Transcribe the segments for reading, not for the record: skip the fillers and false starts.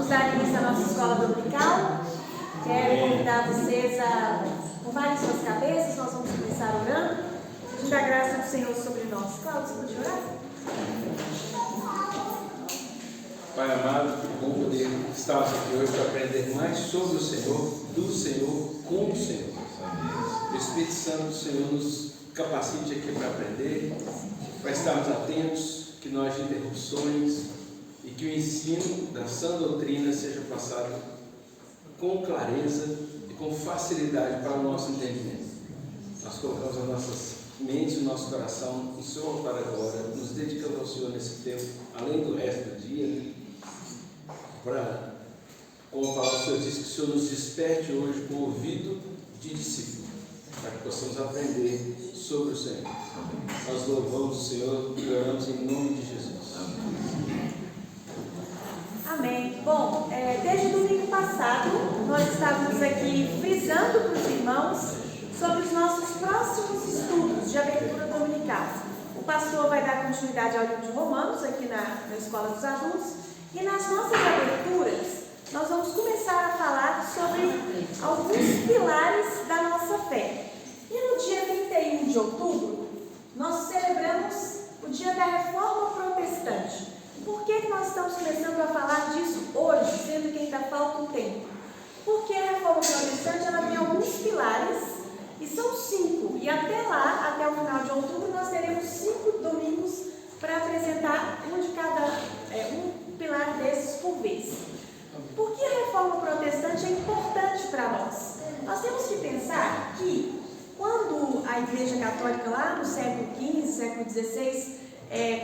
Vamos dar início à nossa escola dominical. Quero convidar vocês a curvarem suas cabeças. Nós vamos começar orando, pedindo a graça do Senhor sobre nós. Cláudio, você pode orar? Pai amado, que bom poder estar aqui hoje para aprender mais sobre o Senhor, do Senhor, com o Senhor. O Espírito Santo do Senhor nos capacite aqui para aprender, para estarmos atentos, que não haja interrupções e que o ensino da sã doutrina seja passado com clareza e com facilidade para o nosso entendimento. Nós colocamos as nossas mentes e o nosso coração no Senhor altar agora, nos dedicando ao Senhor nesse tempo, além do resto do dia, para, como a palavra do Senhor diz, que o Senhor nos desperte hoje com o ouvido de discípulo, para que possamos aprender sobre o Senhor. Nós louvamos o Senhor e oramos em nome de Jesus. Amém. Bom, desde o domingo passado, nós estávamos aqui frisando para os irmãos sobre os nossos próximos estudos de abertura dominical. O pastor vai dar continuidade ao livro de Romanos aqui na Escola dos Adultos, e nas nossas aberturas nós vamos começar a falar sobre alguns pilares da nossa fé. E no dia 31 de outubro, nós celebramos o dia da Reforma Protestante. Por que nós estamos começando a falar disso hoje, sendo que ainda falta um tempo? Porque a Reforma Protestante ela tem alguns pilares, e são 5, e até lá, até o final de outubro, nós teremos 5 domingos para apresentar um pilar desses por vez. Por que a Reforma Protestante é importante para nós? Nós temos que pensar que quando a Igreja Católica lá no século XV, século XVI,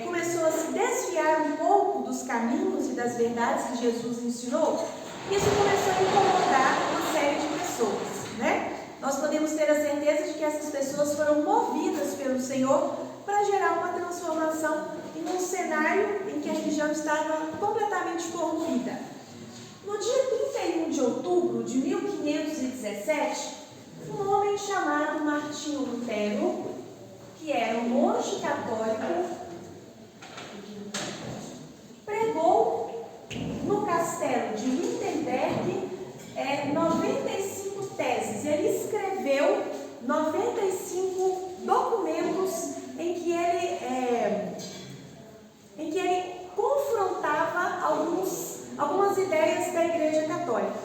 começou a se desviar um pouco dos caminhos e das verdades que Jesus ensinou, isso começou a incomodar uma série de pessoas, né? Nós podemos ter a certeza de que essas pessoas foram movidas pelo Senhor para gerar uma transformação em um cenário em que a religião estava completamente corrompida. No dia 31 de outubro de 1517, um homem chamado Martinho Lutero, que era um monge católico, pregou no castelo de Wittenberg 95 teses. Ele escreveu 95 documentos em que ele confrontava algumas ideias da Igreja Católica,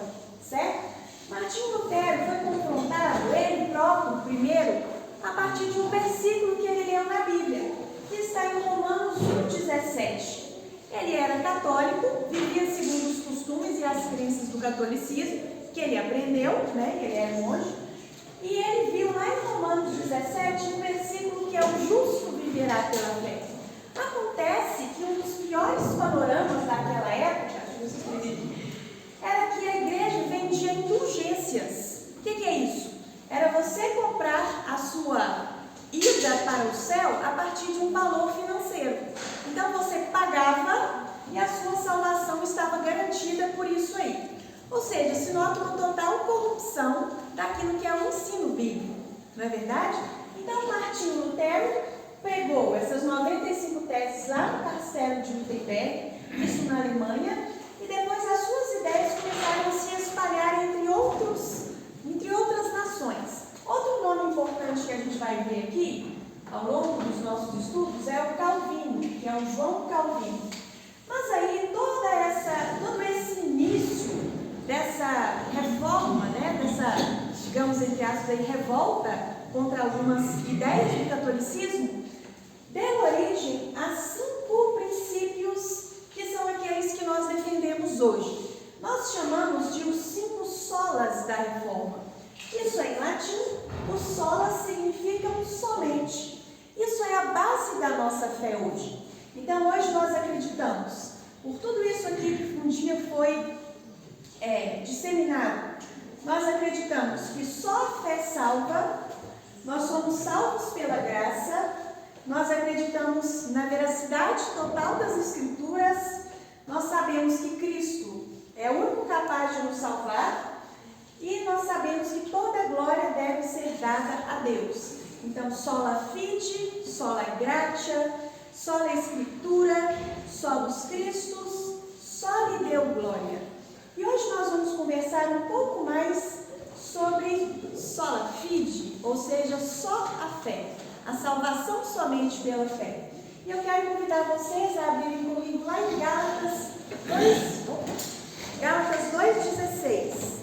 certo? Martinho Lutero foi confrontado, ele próprio, primeiro, a partir de um versículo que ele leu na Bíblia, que está em Romanos 1,17. Ele era católico, vivia segundo os costumes e as crenças do catolicismo, que ele aprendeu, né? Ele era monge, e ele viu lá em Romanos 17 um versículo que é: o justo viverá pela fé. Acontece que um dos piores panoramas daquela época era que a igreja vendia indulgências. O que é isso? Era você comprar a sua ida para o céu a partir de um valor financeiro. Então você pagava e a sua salvação estava garantida por isso aí. Ou seja, se nota uma total corrupção daquilo que é o ensino bíblico, não é verdade? Então Martinho Lutero pegou essas 95 teses lá no castelo de Wittenberg, isso na Alemanha, e depois as suas ideias começaram a se espalhar entre outras nações. Outro nome importante que a gente vai ver aqui, ao longo dos nossos estudos, é o Calvino, que é o João Calvino. Mas aí, todo esse início dessa reforma, né, dessa, digamos, entre aspas, aí, revolta contra algumas ideias do catolicismo, deu origem a 5 princípios que são aqueles que nós defendemos hoje. Nós chamamos de os 5 solas da reforma. Isso é em latim, o sola significa somente. Isso é a base da nossa fé hoje. Então hoje nós acreditamos, por tudo isso aqui que um dia foi disseminado, nós acreditamos que só a fé salva, nós somos salvos pela graça, nós acreditamos na veracidade total das Escrituras, nós sabemos que Cristo é o único capaz de nos salvar, e nós sabemos que toda a glória deve ser dada a Deus. Então, sola fide, sola gratia, sola escritura, solos Christus, só lhe deu glória. pensar um pouco mais sobre sola fide, ou seja, só a fé, a salvação somente pela fé. E eu quero convidar vocês a abrirem comigo lá em Gálatas 2,16.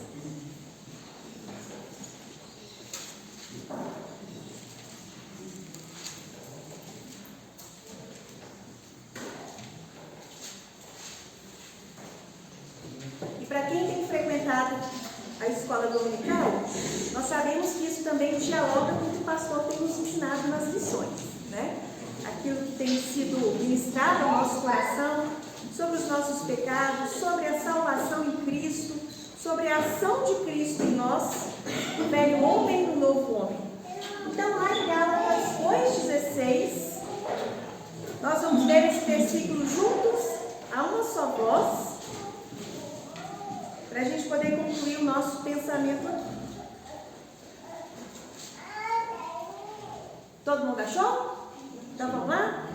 E para quem tem frequentado a escola dominical, nós sabemos que isso também dialoga com o que o pastor tem nos ensinado nas lições, né? Aquilo que tem sido ministrado ao nosso coração, sobre os nossos pecados, sobre a salvação em Cristo, sobre a ação de Cristo em nós, do velho homem e do novo homem. Então, lá em Gálatas 2,16, nós vamos ler esse versículo juntos, a uma só voz, para a gente poder concluir o nosso pensamento aqui. Todo mundo achou? Então vamos lá?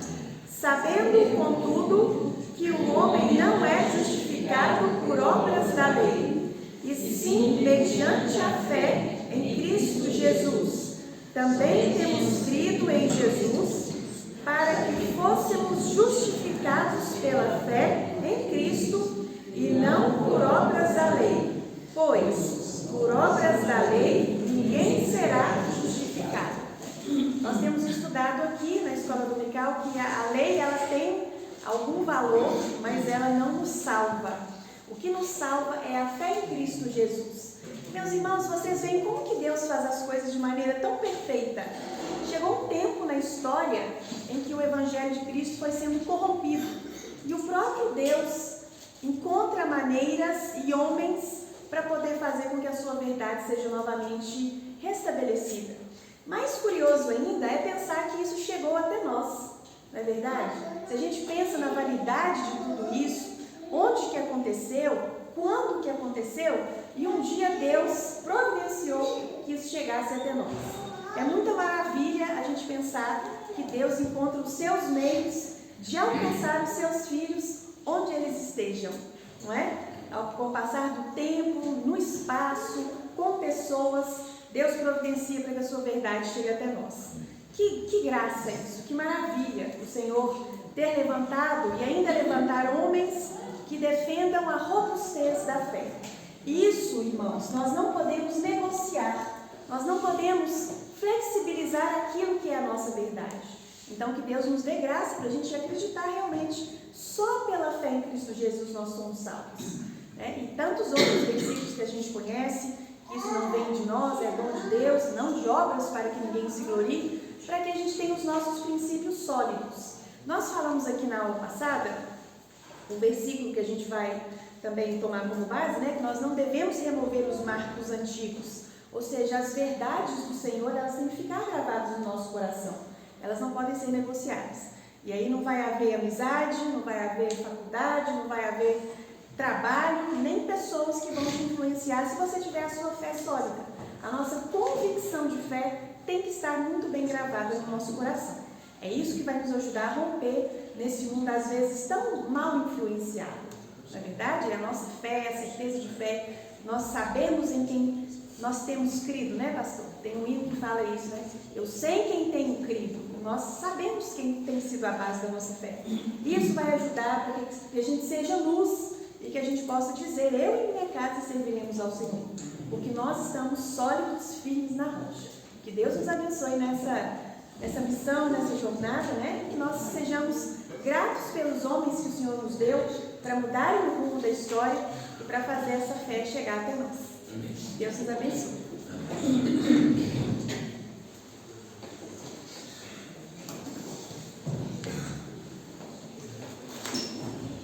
Sabendo, contudo, que o homem não é justificado por obras da lei, e sim mediante a fé em Cristo Jesus. Também temos crido em Jesus, para que fôssemos justificados pela fé em Cristo, e não por obras da lei, pois por obras da lei ninguém será justificado. Nós temos estudado aqui na escola dominical que a lei ela tem algum valor, mas ela não nos salva. O que nos salva é a fé em Cristo Jesus. Meus irmãos, vocês veem como que Deus faz as coisas de maneira tão perfeita. Chegou um tempo na história em que o Evangelho de Cristo foi sendo corrompido. E o próprio Deus encontra maneiras e homens para poder fazer com que a sua verdade seja novamente restabelecida. Mais curioso ainda é pensar que isso chegou até nós, não é verdade? Se a gente pensa na validade de tudo isso, onde que aconteceu, quando que aconteceu, e um dia Deus providenciou que isso chegasse até nós. É muita maravilha a gente pensar que Deus encontra os seus meios de alcançar os seus filhos onde eles estejam, não é? Com o passar do tempo, no espaço, com pessoas, Deus providencia para que a sua verdade chegue até nós. Que graça é isso, que maravilha o Senhor ter levantado e ainda levantar homens que defendam a robustez da fé. Isso, irmãos, nós não podemos negociar, nós não podemos flexibilizar aquilo que é a nossa verdade. Então, que Deus nos dê graça para a gente acreditar realmente, só pela fé em Cristo Jesus nós somos salvos. E tantos outros versículos que a gente conhece, que isso não vem de nós, é dom de Deus, não de obras para que ninguém se glorie, para que a gente tenha os nossos princípios sólidos. Nós falamos aqui na aula passada, um versículo que a gente vai também tomar como base, que nós não devemos remover os marcos antigos, ou seja, as verdades do Senhor, elas têm que ficar gravadas no nosso coração, elas não podem ser negociadas. E aí não vai haver amizade, não vai haver faculdade, não vai haver trabalho, nem pessoas que vão te influenciar se você tiver a sua fé sólida. A nossa convicção de fé tem que estar muito bem gravada no nosso coração. É isso que vai nos ajudar a romper nesse mundo, às vezes, tão mal influenciado. Na verdade, é a nossa fé, a certeza de fé, nós sabemos em quem nós temos crido, né, pastor? Tem um hino que fala isso, né? Eu sei quem tenho crido, nós sabemos quem tem sido a base da nossa fé. Isso vai ajudar para que a gente seja luz e que a gente possa dizer, eu e minha casa serviremos ao Senhor, porque nós estamos sólidos, firmes na rocha. Que Deus nos abençoe nessa missão, nessa jornada, que nós sejamos gratos pelos homens que o Senhor nos deu para mudarem o rumo da história e para fazer essa fé chegar até nós. Deus nos abençoe.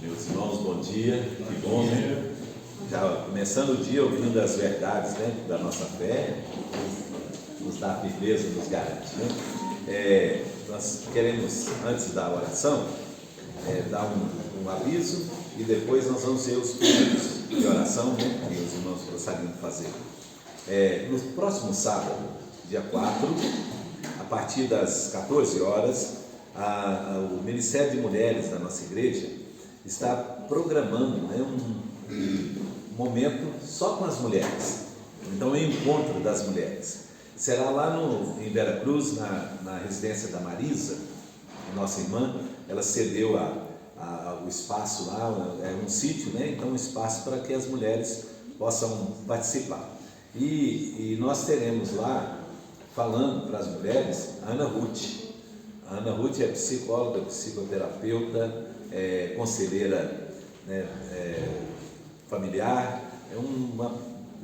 Meus irmãos, bom dia, que bom, né? Já começando o dia ouvindo as verdades, da nossa fé, nos dá firmeza, nos garante, nós queremos, antes da oração, dar um aviso e depois nós vamos ver os pedidos de oração, que os irmãos gostariam de fazer. No próximo sábado, dia 4, a partir das 14 horas, o Ministério de Mulheres da nossa igreja está programando um momento só com as mulheres. Então, o encontro das mulheres. Será lá em Veracruz, na residência da Marisa, nossa irmã. Ela cedeu o espaço lá, é um sítio, né? Então, um espaço para que as mulheres possam participar. E nós teremos lá, falando para as mulheres, a Ana Ruth. A Ana Ruth é psicóloga, psicoterapeuta, conselheira, né, familiar, é uma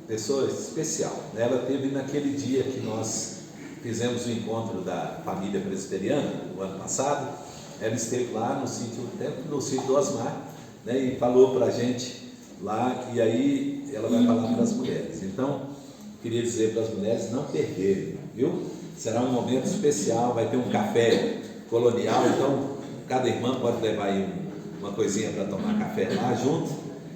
pessoa especial. Ela teve naquele dia que nós fizemos o encontro da família presbiteriana, o ano passado. Ela esteve lá no sítio do Osmar, né, e falou para a gente lá, e aí ela vai falar para as mulheres. Então, queria dizer para as mulheres não perderem, viu? Será um momento especial, vai ter um café colonial, então cada irmã pode levar aí uma coisinha para tomar café lá junto,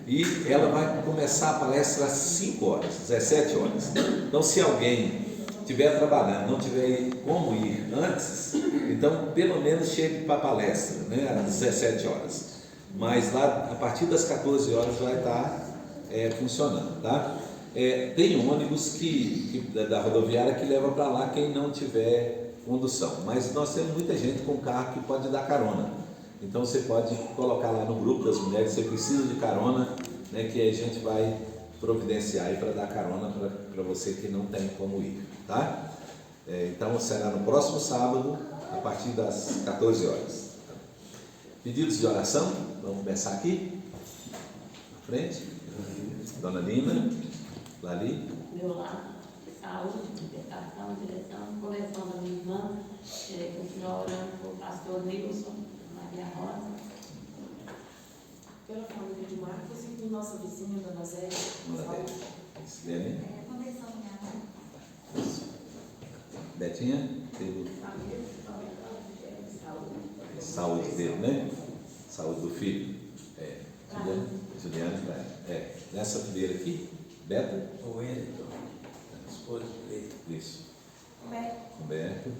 e ela vai começar a palestra às 5 horas, 17 horas. Então, se alguém estiver trabalhando, não tiver como ir antes, então pelo menos chegue para a palestra, né, às 17 horas. Mas lá, a partir das 14 horas vai estar funcionando, tá? Tem um ônibus da rodoviária que leva para lá quem não tiver condução, mas nós temos muita gente com carro que pode dar carona. Então você pode colocar lá no grupo das mulheres, você precisa de carona, né, que a gente vai providenciar aí para dar carona para você que não tem como ir, tá? Então será no próximo sábado, a partir das 14 horas. Pedidos de oração, vamos começar aqui, na frente. Dona Lina, Lali. Meu lar, saúde, libertação, direção, conversão da minha irmã, continuar orando por pastor Nilson, Maria Rosa. Pela família de Marcos e por nossa vizinha, Dona Zélia. Lene. Conversão da minha mãe. Betinha, teve saúde dele, né? Saúde do filho. Juliana, nessa fileira aqui, Beto? O Wellington, esposa dele. Isso. Humberto.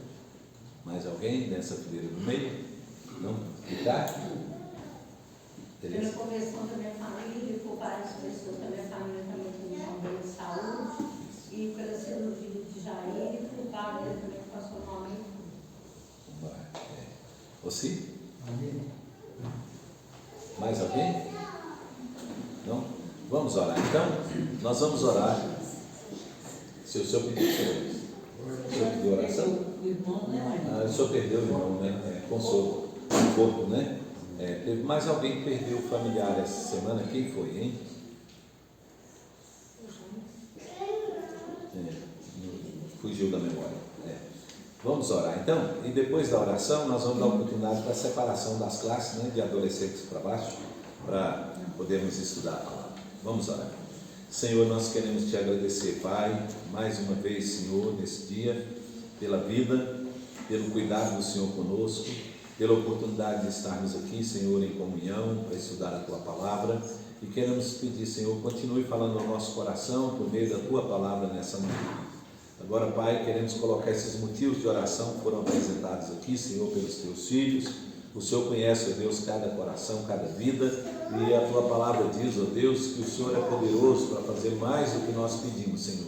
Mais alguém nessa fileira do meio? Não? Ricardo? Pela Teresa? conversão da minha família, por várias pessoas da minha família também com problema de saúde, e pela cirurgia de Jair, e por várias também que passou no momento. Você? Mais alguém? Não? Vamos orar. Então, nós vamos orar. Se o senhor pediu, o senhor pediu oração? O irmão, né? O senhor perdeu o irmão, né? Consolo, o corpo, né? Teve mais alguém que perdeu o familiar essa semana? Quem foi, hein? Fugiu da memória. Vamos orar então, e depois da oração nós vamos dar oportunidade para a separação das classes, né, de adolescentes para baixo, para podermos estudar a palavra. Vamos orar. Senhor, nós queremos te agradecer, Pai, mais uma vez, Senhor, nesse dia, pela vida, pelo cuidado do Senhor conosco, pela oportunidade de estarmos aqui, Senhor, em comunhão, para estudar a Tua Palavra, e queremos pedir, Senhor, continue falando no nosso coração, por meio da Tua Palavra nessa manhã. Agora, Pai, queremos colocar esses motivos de oração que foram apresentados aqui, Senhor, pelos Teus filhos. O Senhor conhece, ó Deus, cada coração, cada vida, e a Tua Palavra diz, ó Deus, que o Senhor é poderoso para fazer mais do que nós pedimos, Senhor.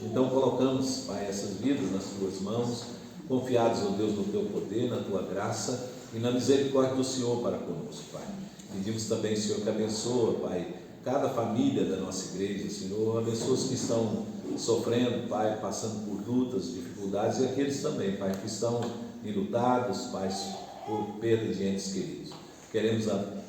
Então, colocamos, Pai, essas vidas nas Tuas mãos, confiados, ó Deus, no Teu poder, na Tua graça e na misericórdia do Senhor para conosco, Pai. Pedimos também, Senhor, que abençoa, Pai, cada família da nossa igreja, Senhor, abençoa os que estão sofrendo, Pai, passando por lutas, dificuldades, e aqueles também, Pai, que estão enlutados, Pai, por perda de entes queridos. Queremos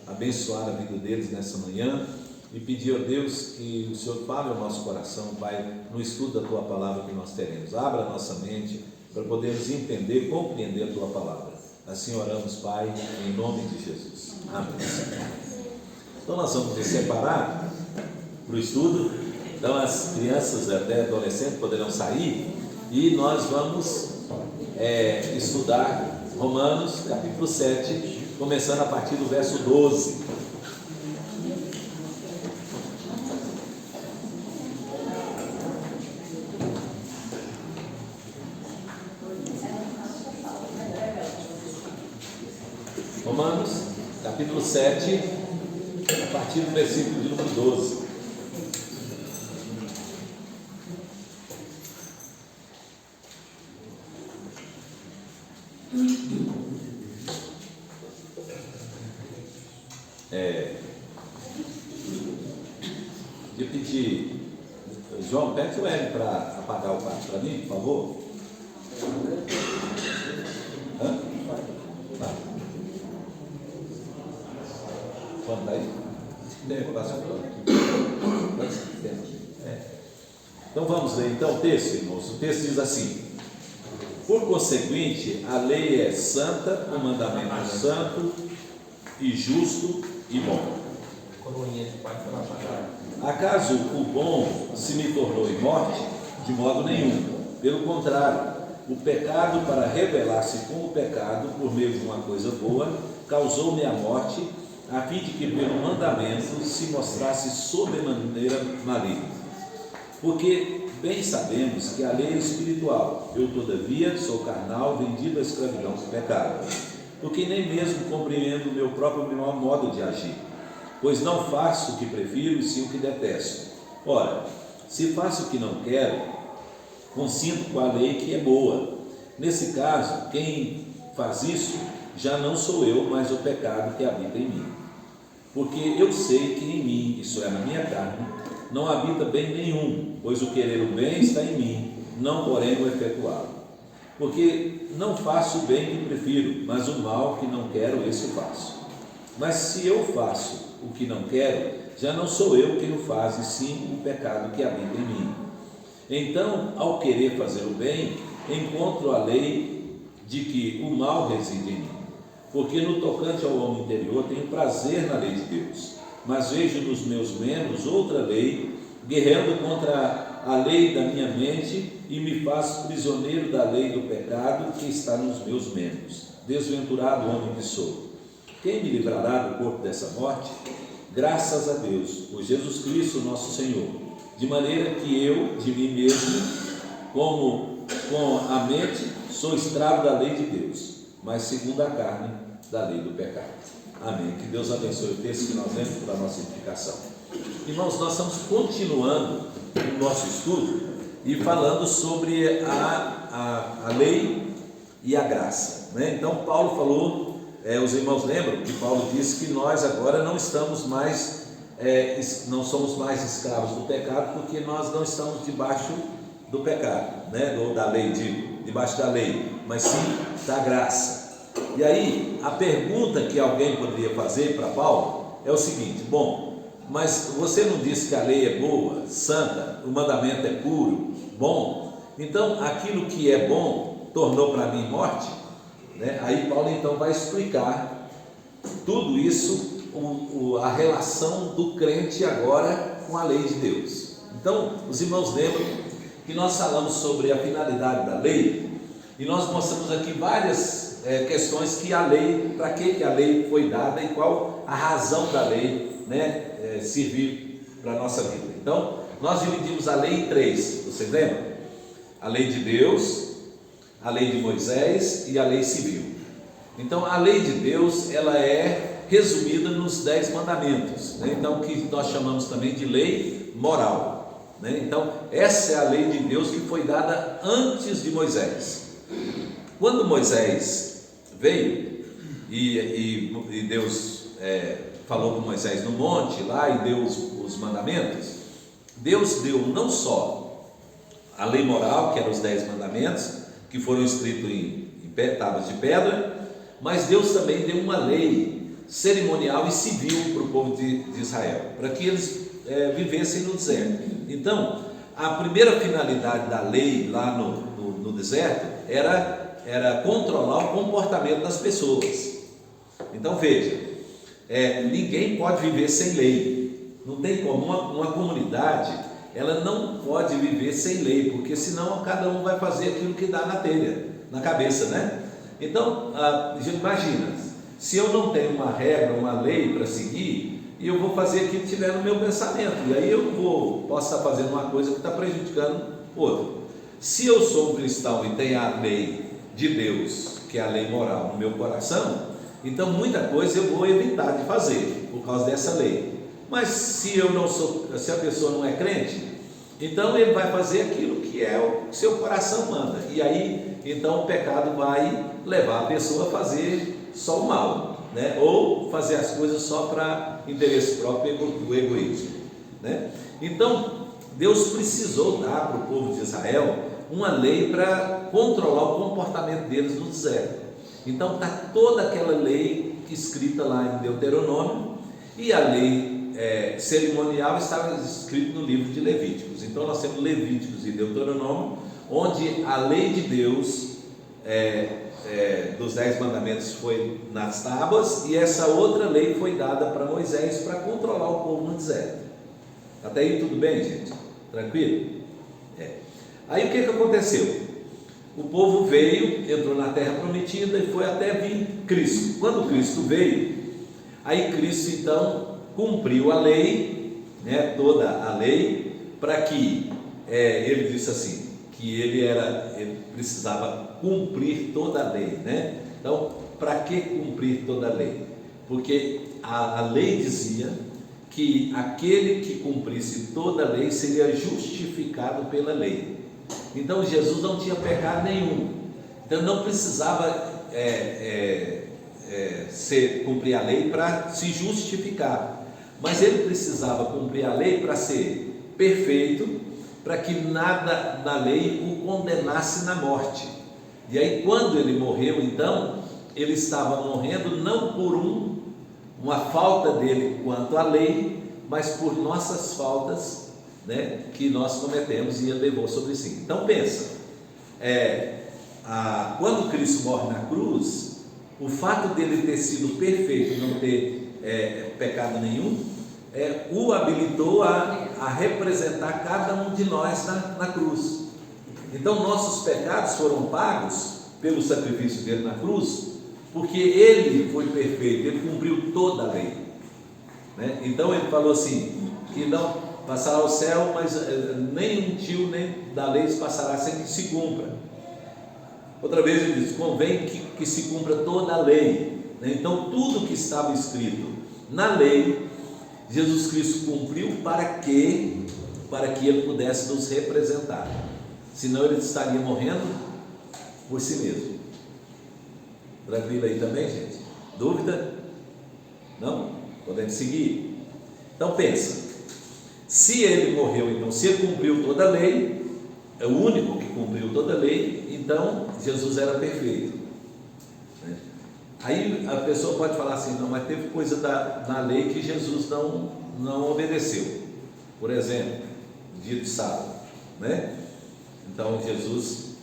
abençoar a vida deles nessa manhã e pedir a Deus que o Senhor fale ao nosso coração, Pai, no estudo da Tua Palavra que nós teremos. Abra a nossa mente para podermos entender, compreender a Tua Palavra. Assim oramos, Pai, em nome de Jesus. Amém. Então nós vamos nos separar para o estudo. Então as crianças até adolescentes poderão sair e nós vamos estudar Romanos capítulo 7, começando a partir do verso 12. Romanos capítulo 7, a partir do versículo de número 12. De pedir, João, pede o L para apagar o quarto para mim, por favor. Hã? Tá. Quanto aí? Então vamos ler então o texto, irmãos. O texto diz assim: por conseguinte, a lei é santa, o mandamento é santo e justo e bom. Acaso o bom se me tornou em morte? De modo nenhum. Pelo contrário, o pecado, para revelar-se com o pecado por meio de uma coisa boa, causou-me a morte, a fim de que pelo mandamento se mostrasse sobremaneira maligno. Porque bem sabemos que a lei é espiritual, eu todavia sou carnal, vendido à escravidão do pecado, porque nem mesmo compreendo o meu próprio menor modo de agir, pois não faço o que prefiro e sim o que detesto. Ora, se faço o que não quero, consinto com a lei que é boa. Nesse caso, quem faz isso já não sou eu, mas o pecado que habita em mim. Porque eu sei que em mim, isso é, na minha carne, não habita bem nenhum, pois o querer o bem está em mim, não porém o efetuá-lo. Porque não faço o bem que prefiro, mas o mal que não quero, esse eu faço. Mas se eu faço o que não quero, já não sou eu quem o faz, e sim o pecado que habita em mim. Então, ao querer fazer o bem, encontro a lei de que o mal reside em mim. Porque no tocante ao homem interior tenho prazer na lei de Deus, mas vejo nos meus membros outra lei, guerreando contra a lei da minha mente, e me faz prisioneiro da lei do pecado que está nos meus membros. Desventurado homem que sou! Quem me livrará do corpo dessa morte? Graças a Deus, por Jesus Cristo nosso Senhor. De maneira que eu, de mim mesmo, como com a mente, sou escravo da lei de Deus, mas segundo a carne, da lei do pecado. Amém. Que Deus abençoe o texto que nós lemos para a nossa edificação. Irmãos, nós estamos continuando o nosso estudo e falando sobre a lei e a graça, né? Então Paulo falou, os irmãos lembram que Paulo disse que nós agora não estamos mais, não somos mais escravos do pecado, porque nós não estamos debaixo do pecado, né? Da lei, debaixo da lei, mas sim da graça. E aí, a pergunta que alguém poderia fazer para Paulo é o seguinte: bom, mas você não disse que a lei é boa, santa, o mandamento é puro, bom, então aquilo que é bom tornou para mim morte, né? Aí Paulo então vai explicar tudo isso, a relação do crente agora com a lei de Deus. Então, os irmãos lembram que nós falamos sobre a finalidade da lei, e nós mostramos aqui várias questões que a lei, para que a lei foi dada e qual a razão da lei, né, servir para a nossa vida. Então, nós dividimos a lei em três, vocês lembram? A lei de Deus, a lei de Moisés e a lei civil. Então, a lei de Deus, ela é resumida nos 10 mandamentos, né? Então, que nós chamamos também de lei moral, né? Então, essa é a lei de Deus que foi dada antes de Moisés. Quando Moisés veio e Deus falou com Moisés no monte lá e deu os mandamentos, Deus deu não só a lei moral, que eram os 10 mandamentos, que foram escritos em tábuas de pedra, mas Deus também deu uma lei cerimonial e civil para o povo de Israel, para que eles vivessem no deserto. Então, a primeira finalidade da lei lá no deserto era controlar o comportamento das pessoas. Então veja, ninguém pode viver sem lei, não tem como, uma comunidade, ela não pode viver sem lei, porque senão cada um vai fazer aquilo que dá na telha, na cabeça, né? Então, imagina, se eu não tenho uma regra, uma lei para seguir, e eu vou fazer aquilo que tiver no meu pensamento, e aí eu posso estar fazendo uma coisa que está prejudicando outra. Se eu sou um cristão e tenho a lei de Deus, que é a lei moral, no meu coração, então muita coisa eu vou evitar de fazer por causa dessa lei. Mas se a pessoa não é crente, então ele vai fazer aquilo que é o seu coração manda. E aí, então o pecado vai levar a pessoa a fazer só o mal, né? Ou fazer as coisas só para interesse próprio, do egoísmo, né? Então, Deus precisou dar para o povo de Israel uma lei para controlar o comportamento deles no deserto. Então está toda aquela lei escrita lá em Deuteronômio, e a lei cerimonial estava escrita no livro de Levíticos. Então nós temos Levíticos e Deuteronômio, onde a lei de Deus dos 10 mandamentos foi nas tábuas, e essa outra lei foi dada para Moisés para controlar o povo no deserto. Até aí tudo bem, gente? Tranquilo? Aí o que aconteceu? O povo veio, entrou na terra prometida e foi até vir Cristo. Quando Cristo veio, aí Cristo então cumpriu a lei, né, toda a lei, para que ele disse assim, que ele precisava cumprir toda a lei, né? Então, para que cumprir toda a lei? Porque a lei dizia que aquele que cumprisse toda a lei seria justificado pela lei. Então Jesus não tinha pecado nenhum, então não precisava cumprir a lei para se justificar, mas ele precisava cumprir a lei para ser perfeito, para que nada na lei o condenasse na morte. E aí quando ele morreu, então ele estava morrendo não por uma falta dele quanto à lei, mas por nossas faltas, né, que nós cometemos, e ele levou sobre si. Então pensa, quando Cristo morre na cruz, o fato dele ter sido perfeito e não ter pecado nenhum, o habilitou a representar cada um de nós na cruz. Então nossos pecados foram pagos pelo sacrifício dele na cruz, porque ele foi perfeito, ele cumpriu toda a lei, né? Então ele falou assim, que não passará o céu, mas nem um tio nem da lei se passará sem que se cumpra. Outra vez ele diz, convém que se cumpra toda a lei, né? Então tudo que estava escrito na lei, Jesus Cristo cumpriu para que ele pudesse nos representar, senão ele estaria morrendo por si mesmo. Tranquilo aí também, gente? Dúvida? Não? Podemos seguir? Então pensa, se ele morreu, então se ele cumpriu toda a lei, é o único que cumpriu toda a lei, então Jesus era perfeito, né? Aí a pessoa pode falar assim, não, mas teve coisa na lei que Jesus não obedeceu. Por exemplo, dia de sábado, né? Então Jesus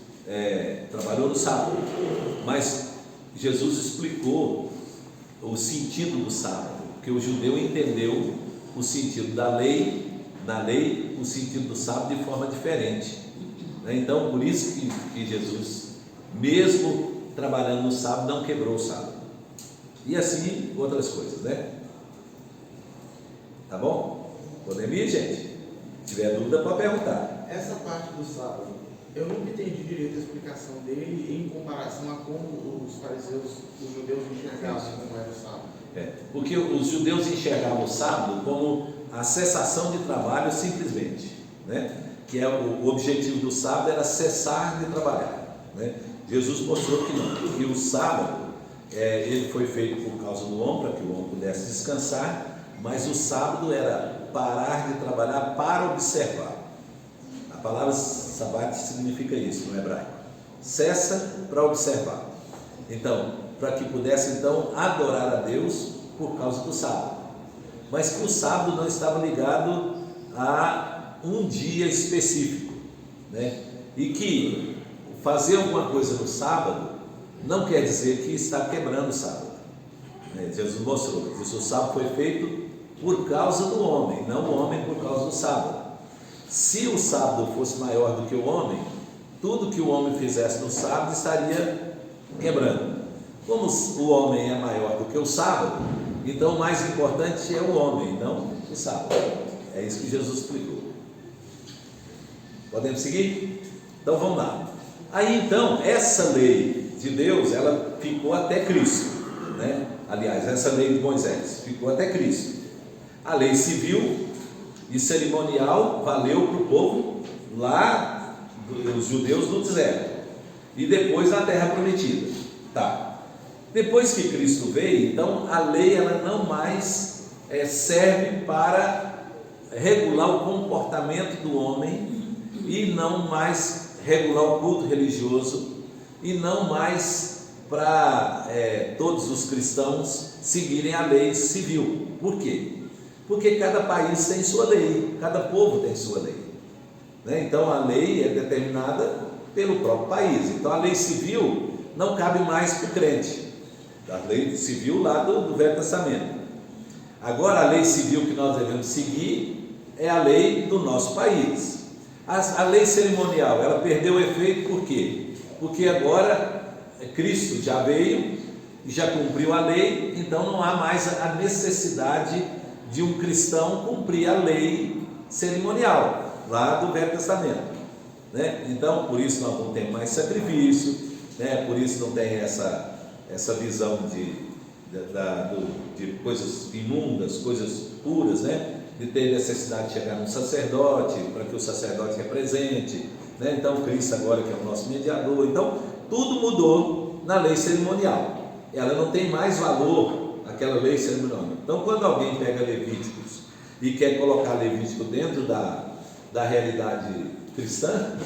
trabalhou no sábado, mas Jesus explicou o sentido do sábado, porque o judeu entendeu o sentido da lei, o sentido do sábado de forma diferente, né? Então por isso que Jesus, mesmo trabalhando no sábado, não quebrou o sábado. E assim outras coisas, né? Tá bom? Podemos ir, gente? Se tiver dúvida, pode perguntar. Essa parte do sábado, eu nunca entendi direito a explicação dele em comparação a como os fariseus, os judeus enxergavam como era o sábado. Porque os judeus enxergavam o sábado como a cessação de trabalho simplesmente, né? Que o objetivo do sábado era cessar de trabalhar, né? Jesus mostrou que não, que o sábado ele foi feito por causa do homem, para que o homem pudesse descansar, mas o sábado era parar de trabalhar para observar. A palavra sabat significa isso no hebraico, cessa para observar. Então, para que pudesse então adorar a Deus por causa do sábado, mas que o sábado não estava ligado a um dia específico, né? E que fazer alguma coisa no sábado não quer dizer que está quebrando o sábado, né? Jesus mostrou que o sábado foi feito por causa do homem, não o homem por causa do sábado. Se o sábado fosse maior do que o homem, tudo que o homem fizesse no sábado estaria quebrando. Como o homem é maior do que o sábado, então o mais importante é o homem, não o sábado. É isso que Jesus explicou. Podemos seguir? Então vamos lá. Aí então, essa lei de Deus, ela ficou até Cristo, né? Aliás, essa lei de Moisés ficou até Cristo. A lei civil e cerimonial valeu para o povo lá, os judeus no deserto, e depois na terra prometida. Tá. Depois que Cristo veio, então a lei ela não mais serve para regular o comportamento do homem, e não mais regular o culto religioso, e não mais para todos os cristãos seguirem a lei civil. Por quê? Porque cada país tem sua lei, cada povo tem sua lei, né? Então a lei é determinada pelo próprio país. Então a lei civil não cabe mais para o crente, a lei civil lá do Velho Testamento. Agora a lei civil que nós devemos seguir é a lei do nosso país. A lei cerimonial, ela perdeu o efeito. Por quê? Porque agora Cristo já veio e já cumpriu a lei, então não há mais a necessidade de um cristão cumprir a lei cerimonial lá do Velho Testamento, né? Então por isso nós não temos mais sacrifício, né? Por isso não tem essa visão de coisas imundas, coisas puras, né? De ter necessidade de chegar num sacerdote para que o sacerdote represente, né? Então Cristo agora que é o nosso mediador. Então tudo mudou na lei cerimonial, ela não tem mais valor, aquela lei cerimonial. Então quando alguém pega Levíticos e quer colocar Levítico dentro da realidade cristã,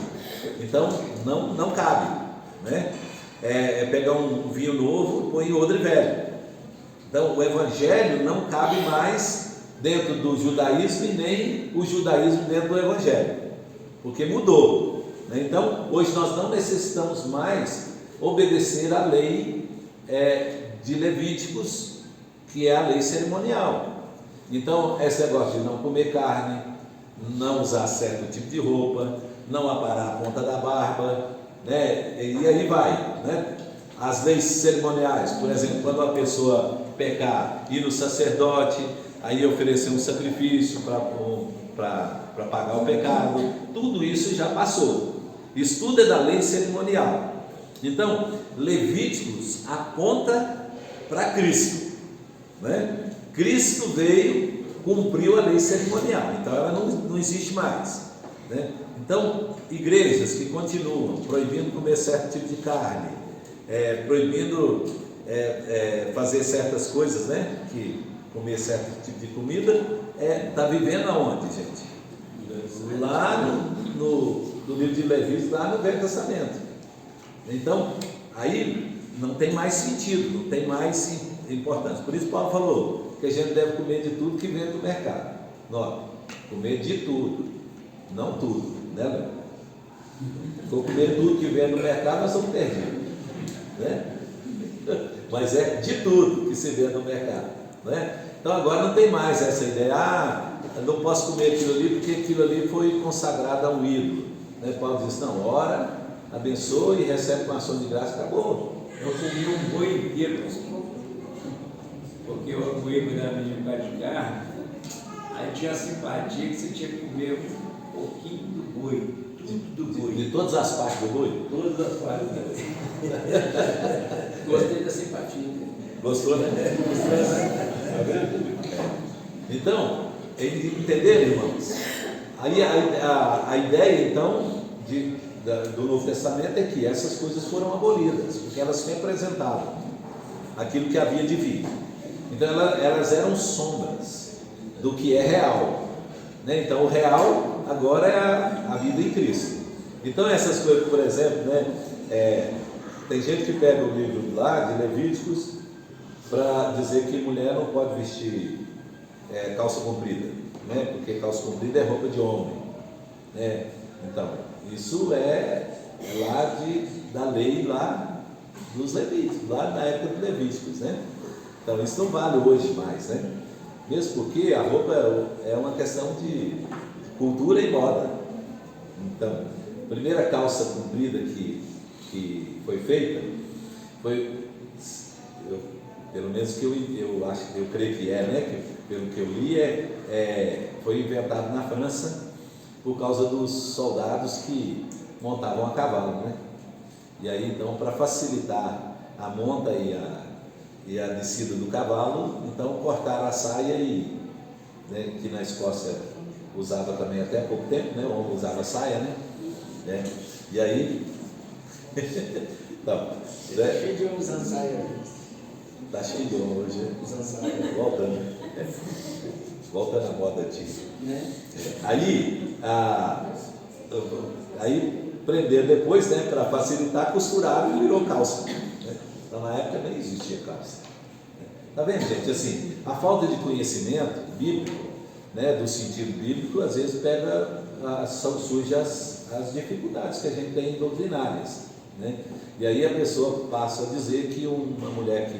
então não cabe, né? É pegar um vinho novo e põe em odre velho. Então o evangelho não cabe mais dentro do judaísmo, e nem o judaísmo dentro do evangelho, porque mudou, né? Então hoje nós não necessitamos mais obedecer à lei de Levíticos, que é a lei cerimonial. Então esse negócio de não comer carne, não usar certo tipo de roupa, não aparar a ponta da barba, né? E aí vai, né? As leis cerimoniais, por exemplo, quando a pessoa pecar, ir no sacerdote, aí oferecer um sacrifício para pagar o pecado, tudo isso já passou. Isso tudo é da lei cerimonial. Então Levíticos aponta para Cristo, né? Cristo veio, cumpriu a lei cerimonial, então ela não existe mais, né? Então igrejas que continuam proibindo comer certo tipo de carne, proibindo fazer certas coisas, né? Que comer certo tipo de comida, está vivendo aonde, gente? Lá no livro de Levíticos, lá no Velho Testamento. Então aí não tem mais sentido, não tem mais importância. Por isso Paulo falou que a gente deve comer de tudo que vem do mercado. Não, comer de tudo, não tudo, né, Léo? Se for comer tudo que vem do mercado, nós estamos perdidos, né? Mas é de tudo que se vê no mercado, né? Então agora não tem mais essa ideia, eu não posso comer aquilo ali porque aquilo ali foi consagrado a um ídolo, né? Paulo diz, não, ora, abençoe e recebe com ação de graça, acabou. Eu comi um boi inteiro, porque eu fui da minha parte de carne, aí tinha a simpatia que você tinha que comer um pouquinho do boi, tudo do boi. De todas as partes do boi? Todas as partes do boi. Gostei da simpatia. Gostou, né? Então, entenderam, irmãos? Aí a ideia, então, do Novo Testamento é que essas coisas foram abolidas, porque elas representavam aquilo que havia de vir. Então elas eram sombras do que é real, né? Então o real agora é a vida em Cristo. Então essas coisas, por exemplo, né? Tem gente que pega o livro lá de Levíticos para dizer que mulher não pode vestir calça comprida, né? Porque calça comprida é roupa de homem, né? Então isso é lá da lei lá dos Levíticos, lá na época dos Levíticos, né? Então isso não vale hoje mais, né? Mesmo porque a roupa é uma questão de cultura e moda. Então, a primeira calça comprida que foi feita foi, pelo menos que eu acho, eu creio que né? Que, pelo que eu li, foi inventado na França por causa dos soldados que montavam a cavalo, né? E aí então, para facilitar a monta e a descida do cavalo, então cortaram a saia e né, que na Escócia usava também até há pouco tempo, né, o homem usava saia, né? E aí, não, né? Cheio de homens usando saia. Tá cheio de homem hoje, né? Usando saia. Voltando à moda antiga. Né? Aí prenderam depois, né, para facilitar, costuraram e virou calça, né? Então na época nem existia calça. Tá vendo, gente? Assim, a falta de conhecimento bíblico, né, do sentido bíblico, às vezes surge as dificuldades que a gente tem doutrinárias, né? E aí a pessoa passa a dizer que uma mulher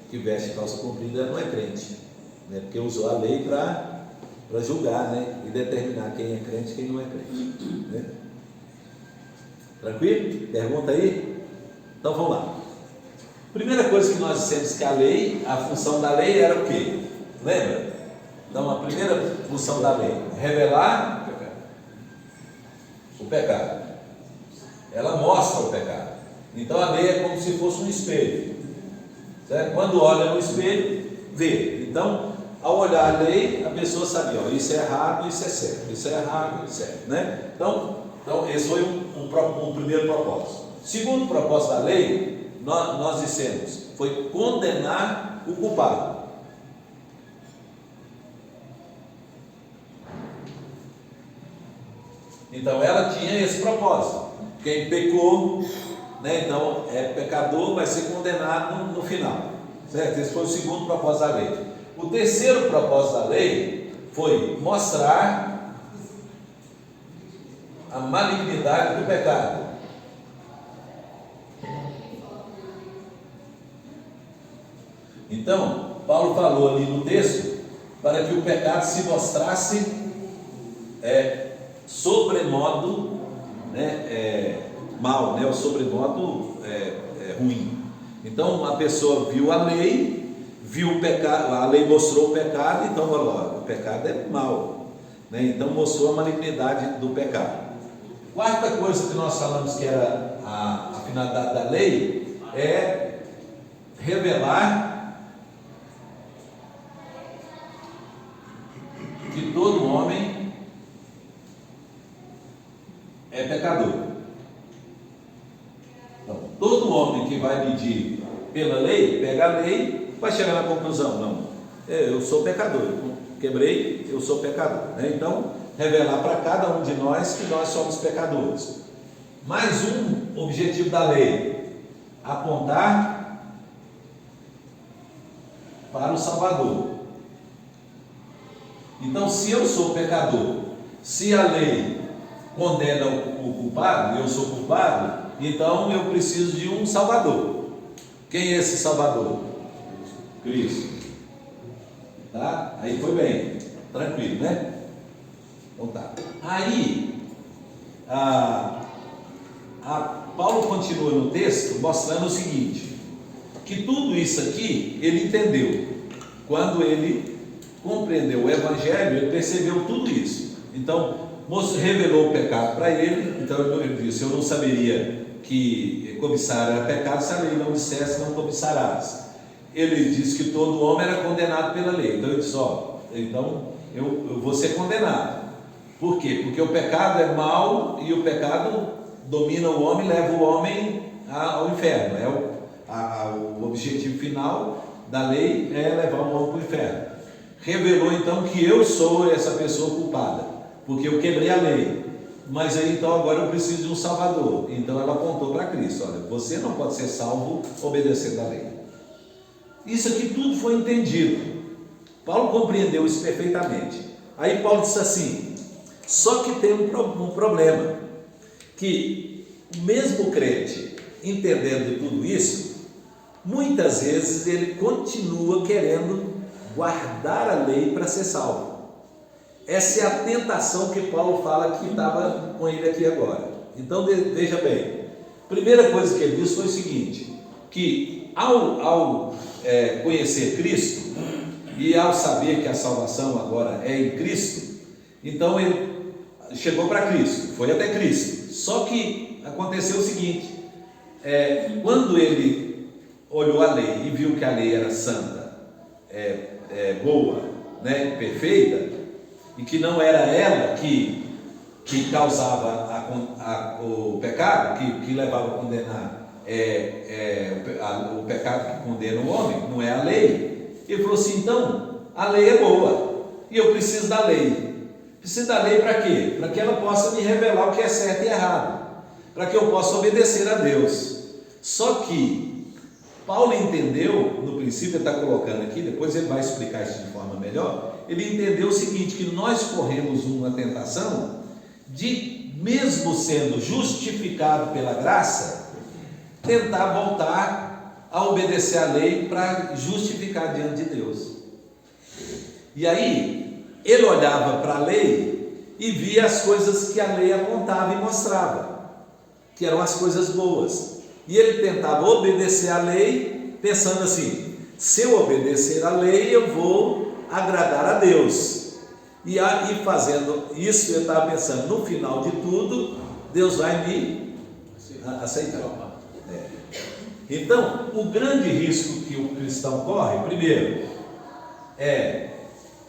que veste calça comprida não é crente, né? Porque usou a lei para julgar, né? E determinar quem é crente e quem não é crente, né? Tranquilo? Pergunta aí? Então vamos lá. Primeira coisa que nós dissemos que a função da lei era o quê? Lembra? Então a primeira função da lei, revelar o pecado. Ela mostra o pecado. Então a lei é como se fosse um espelho, certo? Quando olha no espelho, vê. Então, ao olhar a lei, a pessoa sabia, ó, isso é errado, isso é certo, isso é errado, isso é certo, né? Então esse foi um primeiro propósito. Segundo propósito da lei, nós dissemos, foi condenar o culpado. Então ela tinha esse propósito. Quem pecou, né, então é pecador, vai ser condenado no final, certo? Esse foi o segundo propósito da lei. O terceiro propósito da lei foi mostrar a malignidade do pecado. Então, Paulo falou ali no texto para que o pecado se mostrasse sobremodo, né, mal, né, o sobremodo ruim. Então a pessoa viu a lei, viu o pecado, a lei mostrou o pecado, então falou, o pecado é mal, né? Então mostrou a malignidade do pecado. Quarta coisa que nós falamos que era a finalidade da lei é revelar que todo homem é pecador. Então, todo homem que vai medir pela lei, pega a lei, vai chegar na conclusão, não, eu sou pecador, quebrei, eu sou pecador, né? Então, revelar para cada um de nós que nós somos pecadores. Mais um objetivo da lei, apontar para o Salvador. Então, se eu sou pecador, se a lei condena o culpado, eu sou culpado, então eu preciso de um Salvador. Quem é esse Salvador? Cristo. Tá? Aí foi bem, tranquilo, né? Então tá. Aí, Paulo continua no texto mostrando o seguinte, que tudo isso aqui ele entendeu. Quando ele compreendeu o Evangelho, ele percebeu tudo isso. Então, revelou o pecado para ele. Então ele disse, eu não saberia que cobiçar era pecado se a lei não dissesse não cobiçarás. Ele disse que todo homem era condenado pela lei. Então ele disse, então eu vou ser condenado. Por quê? Porque o pecado é mau e o pecado domina o homem, leva o homem ao inferno. O objetivo final da lei é levar o homem para o inferno. Revelou então que eu sou essa pessoa culpada, porque eu quebrei a lei, mas aí então agora eu preciso de um Salvador. Então ela apontou para Cristo, olha, você não pode ser salvo obedecendo a lei. Isso aqui tudo foi entendido, Paulo compreendeu isso perfeitamente. Aí Paulo disse assim, só que tem um problema, que o mesmo crente, entendendo tudo isso, muitas vezes ele continua querendo guardar a lei para ser salvo. Essa é a tentação que Paulo fala que estava com ele aqui agora. Então veja bem, primeira coisa que ele disse foi o seguinte, que ao conhecer Cristo e ao saber que a salvação agora é em Cristo, então ele chegou para Cristo, foi até Cristo. Só que aconteceu o seguinte, quando ele olhou a lei e viu que a lei era santa, boa, né, perfeita, e que não era ela que causava o pecado, que levava a condenar, o pecado que condena o homem, não é a lei. Ele falou assim: então, a lei é boa, e eu preciso da lei. Preciso da lei para quê? Para que ela possa me revelar o que é certo e errado, para que eu possa obedecer a Deus. Só que Paulo entendeu, no princípio ele está colocando aqui, depois ele vai explicar isso de forma melhor. Ele entendeu o seguinte, que nós corremos uma tentação de, mesmo sendo justificado pela graça, tentar voltar a obedecer a lei para justificar diante de Deus. E aí ele olhava para a lei e via as coisas que a lei apontava e mostrava, que eram as coisas boas. E ele tentava obedecer a lei, pensando assim: se eu obedecer a lei, eu vou agradar a Deus. E fazendo isso, eu estava pensando, no final de tudo, Deus vai me aceitar. Então, o grande risco que o cristão corre, primeiro, é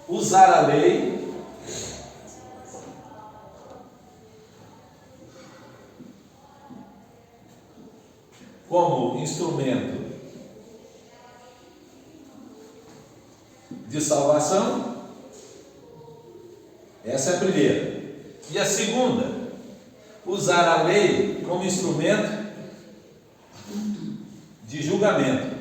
usar a lei como instrumento de salvação. Essa é a primeira. E a segunda, usar a lei como instrumento de julgamento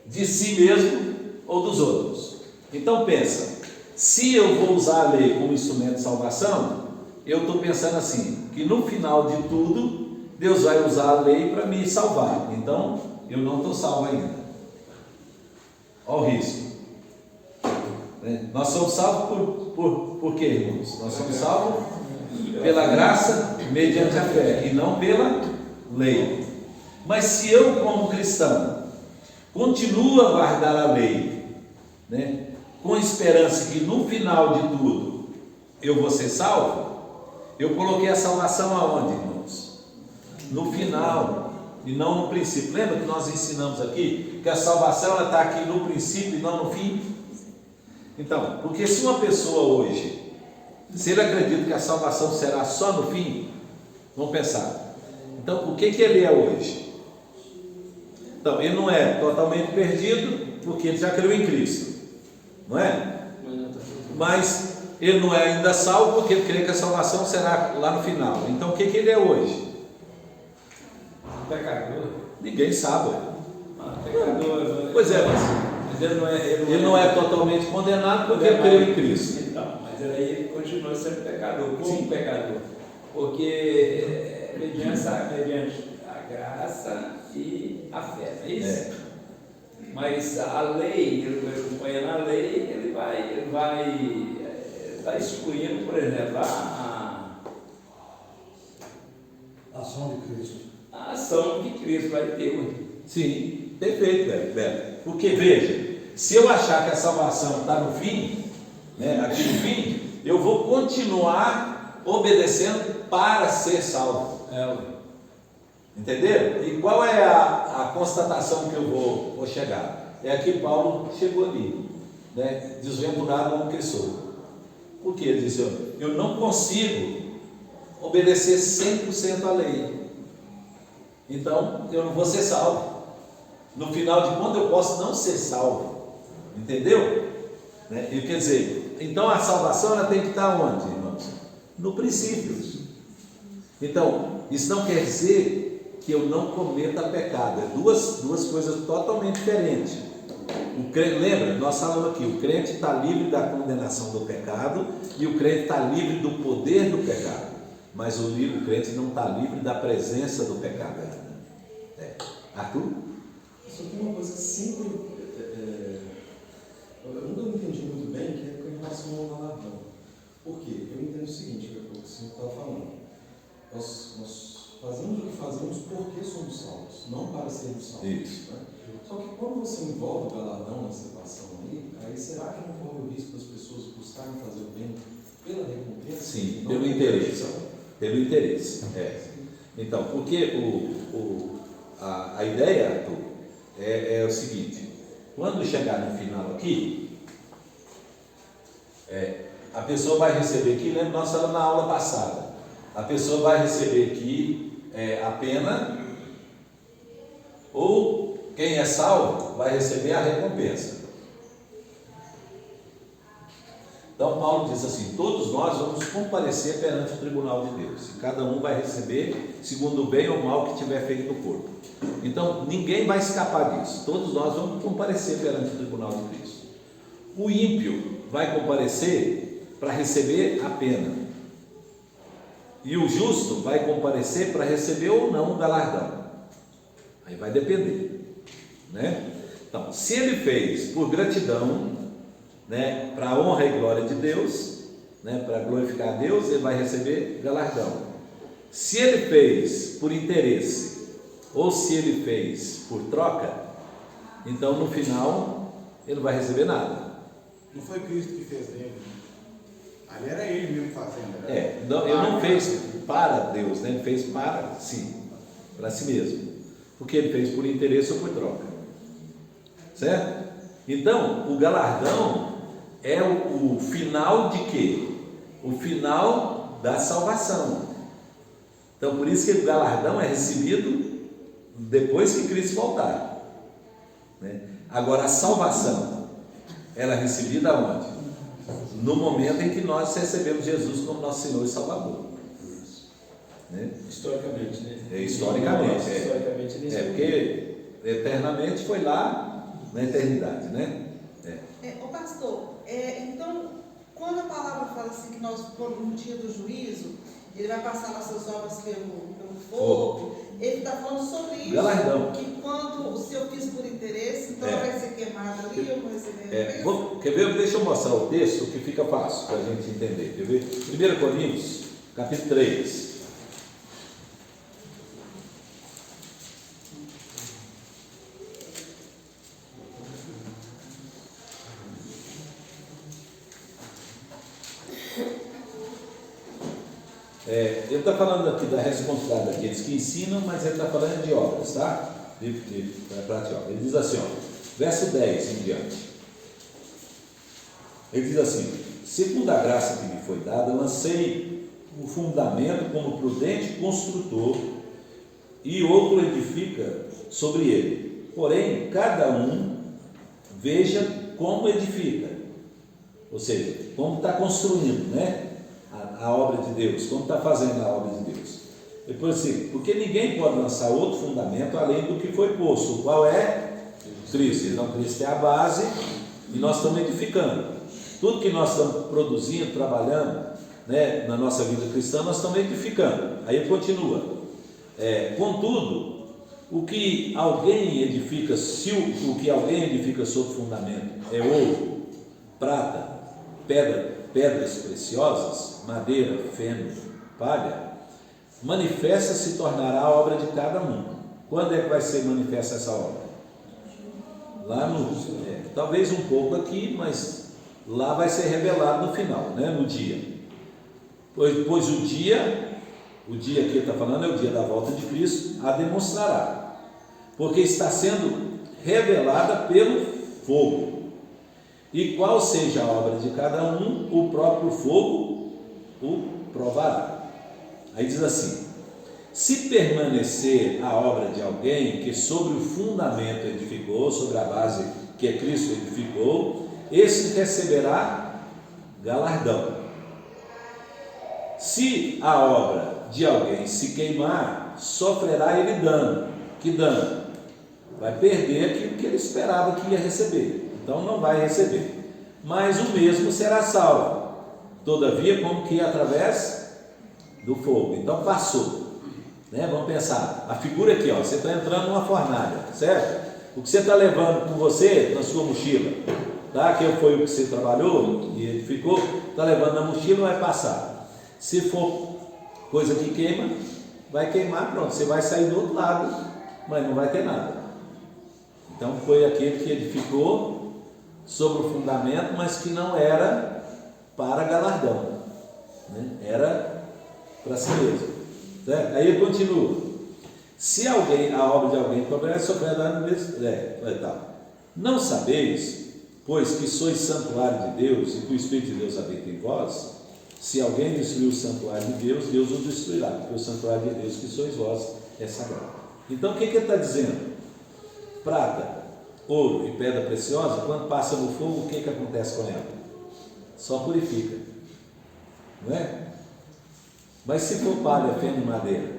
de si mesmo ou dos outros. Então pensa, se eu vou usar a lei como instrumento de salvação, eu estou pensando assim, que no final de tudo, Deus vai usar a lei para me salvar. Então, eu não estou salvo ainda. Olha o risco. Nós somos salvos por quê, irmãos? Nós somos salvos pela graça, mediante a fé, e não pela lei. Mas se eu, como cristão, continuo a guardar a lei, né, com esperança que no final de tudo eu vou ser salvo, eu coloquei a salvação aonde, irmãos? No final, e não no princípio. Lembra que nós ensinamos aqui que a salvação está aqui no princípio e não no fim? Então, porque se uma pessoa hoje, se ele acredita que a salvação será só no fim, vamos pensar, então o que ele é hoje? Então, ele não é totalmente perdido, porque ele já creu em Cristo, não é? Mas ele não é ainda salvo, porque ele crê que a salvação será lá no final. Então, o que ele é hoje? Pecador. Ninguém sabe. Pecador. Pois é, Mas ele não é totalmente condenado porque ele creu em Cristo. Então, mas aí ele continua sendo pecador. Como pecador? Porque mediante a graça e a fé, não é isso? Mas a lei, ele acompanhando a lei, ele vai excluindo, por exemplo, a ação de Cristo. A ação que Cristo vai ter. Sim, perfeito, velho. Porque veja, se eu achar que a salvação está no fim, né, aqui no fim, eu vou continuar obedecendo para ser salvo. Entenderam? E qual é a constatação que eu vou chegar? É a que Paulo chegou ali, né? Desventurado como que sou. Por quê? Ele disse: eu não consigo obedecer 100% à lei, então eu não vou ser salvo. No final de contas, eu posso não ser salvo. Entendeu? Né? E quer dizer, então a salvação ela tem que estar onde, irmãos? No princípio. Então, isso não quer dizer que eu não cometa pecado. É duas coisas totalmente diferentes. O crente, lembra, nós falamos aqui, o crente está livre da condenação do pecado e o crente está livre do poder do pecado. Mas o crente não está livre da presença do pecado ainda. Arthur? Só tem uma coisa que sempre eu nunca entendi muito bem, que é com relação ao galardão. Por quê? Eu entendo o seguinte, que é o que o senhor estava falando. Nós fazemos o que fazemos porque somos salvos, não para sermos salvos. Isso. Né? Só que quando você envolve o galardão na situação aí será que não corre o risco das pessoas buscarem fazer o bem pela recompensa? Sim, pelo interesse. Pelo interesse. Então, porque a ideia, Arthur, é o seguinte: quando chegar no final aqui, a pessoa vai receber aqui, lembra, nós falamos na aula passada, a pessoa vai receber aqui a pena, ou quem é salvo vai receber a recompensa. Então Paulo diz assim: todos nós vamos comparecer perante o tribunal de Deus, e cada um vai receber segundo o bem ou mal que tiver feito no corpo. Então ninguém vai escapar disso, todos nós vamos comparecer perante o tribunal de Cristo. O ímpio vai comparecer para receber a pena, e o justo vai comparecer para receber ou não o galardão. Aí vai depender, né? Então, se ele fez por gratidão, né, para a honra e glória de Deus, né, para glorificar a Deus, ele vai receber galardão. Se ele fez por interesse, ou se ele fez por troca, então no final ele não vai receber nada. Não foi Cristo que fez dele. Ali era ele mesmo fazendo. Né? Ele não fez para Deus, né? Ele fez para si, para si mesmo. Porque ele fez por interesse ou por troca. Certo? Então, o galardão é o final de quê? O final da salvação. Então, por isso que o galardão é recebido depois que Cristo voltar, né? Agora, a salvação, ela é recebida onde? No momento em que nós recebemos Jesus como nosso Senhor e Salvador, né? Historicamente, né? Historicamente, Historicamente, porque eternamente foi lá na eternidade, né? Ô pastor, então, quando a palavra fala assim que nós, no dia do juízo, ele vai passar nossas obras pelo fogo, ele está falando sobre isso. Galardão. Que quando, se eu fiz por interesse, então ela vai ser queimada ali, eu vou receber. Quer ver? Deixa eu mostrar o texto que fica fácil para a gente entender. Quer ver? 1 Coríntios, capítulo 3. Ele está falando aqui da responsabilidade daqueles que ensinam, mas ele está falando de obras, tá? Ele diz assim, verso 10 em diante. Ele diz assim: segundo a graça que me foi dada, lancei o fundamento como prudente construtor, e outro edifica sobre ele. Porém, cada um veja como edifica, ou seja, como está construindo, né? A obra de Deus, como está fazendo a obra de Deus. Depois assim, porque ninguém pode lançar outro fundamento além do que foi posto, qual é? Cristo. Então Cristo é a base e nós estamos edificando. Tudo que nós estamos produzindo, trabalhando, né, na nossa vida cristã, nós estamos edificando. Aí ele continua: contudo, o que alguém edifica, se o que alguém edifica sobre fundamento é ouro, prata, pedras preciosas, madeira, feno, palha, manifesta se tornará a obra de cada um. Quando é que vai ser manifesta essa obra? Lá talvez um pouco aqui, mas lá vai ser revelado no final, né? No dia. Pois o dia que ele está falando é o dia da volta de Cristo, a demonstrará, porque está sendo revelada pelo fogo. E qual seja a obra de cada um, o próprio fogo o provará. Aí diz assim: se permanecer a obra de alguém que sobre o fundamento edificou, sobre a base que é Cristo edificou, esse receberá galardão. Se a obra de alguém se queimar, sofrerá ele dano. Que dano? Vai perder aquilo que ele esperava que ia receber. Então não vai receber, mas o mesmo será salvo, todavia como que através do fogo. Então passou, né? Vamos pensar, a figura aqui, você está entrando numa fornalha, certo? O que você está levando com você na sua mochila, tá? Que foi o que você trabalhou e edificou, está levando na mochila, vai passar. Se for coisa que queima, vai queimar, pronto, você vai sair do outro lado, mas não vai ter nada. Então foi aquele que edificou sobre o fundamento, mas que não era para galardão, né? Era para si mesmo, certo? Aí ele continua: se alguém, a obra de alguém sofrer dano, Não sabeis, pois que sois santuário de Deus e que o Espírito de Deus habita em vós? Se alguém destruir o santuário de Deus, Deus o destruirá, porque o santuário de Deus que sois vós é sagrado. Então o que ele está dizendo? Prata, ouro e pedra preciosa, quando passa no fogo, o que acontece com ela? Só purifica, não é? Mas se for palha, feno e madeira,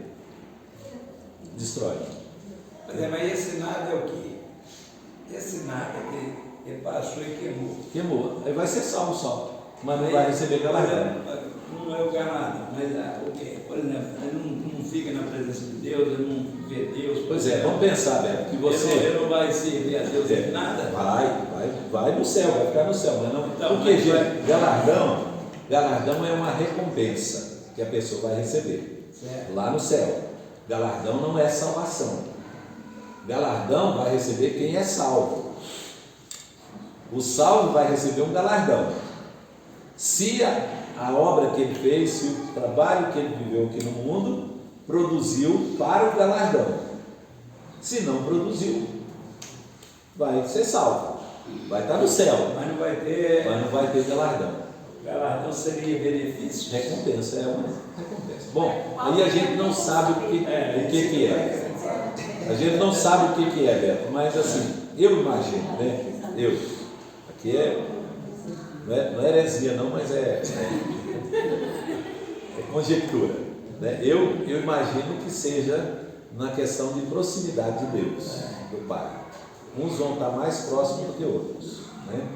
destrói. Mas esse nada é o quê? Esse nada que ele passou e queimou. Queimou, aí vai ser salvo só, mas não vai receber galardão. Não é o galardão, mas o quê? Por exemplo, ele não fica na presença de Deus, ele não vê Deus. Pois é, vamos pensar, Beto, que você... Ele não vai servir a Deus em nada? Vai no céu, vai ficar no céu, mas não... Então, porque, gente, galardão é uma recompensa que a pessoa vai receber, certo, lá no céu. Galardão não é salvação. Galardão vai receber quem é salvo. O salvo vai receber um galardão. Se a obra que ele fez, se o trabalho que ele viveu aqui no mundo produziu para o galardão. Se não produziu, vai ser salvo. Vai estar no céu. Mas não vai ter galardão. Galardão seria benefício. Recompensa, é uma recompensa. Bom, aí a gente não sabe o que é. A gente não sabe o que é, Beto, mas assim, eu imagino, né? Aqui não é heresia não, mas é conjectura, né? Eu imagino que seja na questão de proximidade de Deus, do Pai. Uns vão estar mais próximos do que outros, né?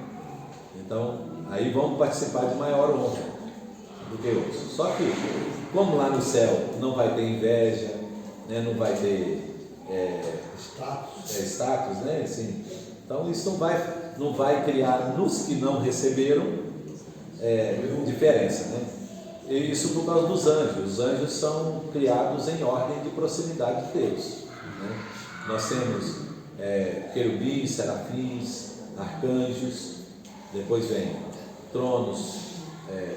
Então, aí vão participar de maior honra do que outros. Só que, como lá no céu não vai ter inveja, né? Não vai ter status, né? Assim, então isso não vai criar nos que não receberam diferença, né? E isso por causa dos anjos. Os anjos são criados em ordem de proximidade de Deus, né? Nós temos querubins, serafins, arcanjos, depois vem tronos,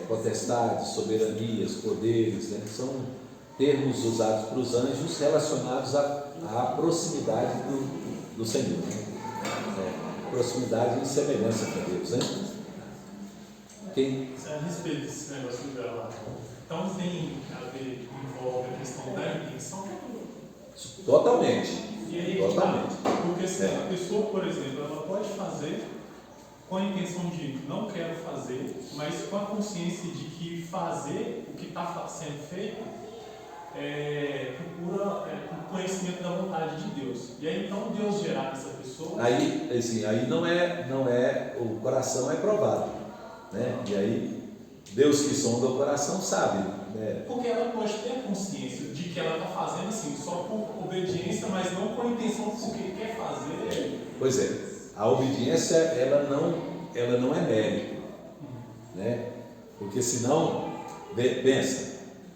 potestades, soberanias, poderes, né? São termos usados para os anjos relacionados à proximidade do Senhor, né? Proximidade e semelhança com Deus, né? A respeito desse negócio do galardão, então tem a ver, envolve a questão da intenção? Totalmente. E aí, totalmente. Porque se a pessoa, por exemplo, ela pode fazer com a intenção de não quero fazer, mas com a consciência de que fazer o que está sendo feito procura conhecimento da vontade de Deus. E aí então Deus gerar essa pessoa. Aí, assim, aí não é o coração é provado, né? E aí Deus que sonda o coração sabe, né? Porque ela pode ter a consciência de que ela está fazendo assim só por obediência, mas não com a intenção porque quer fazer. Pois é, a obediência ela não é mérito, né? Porque senão, pensa,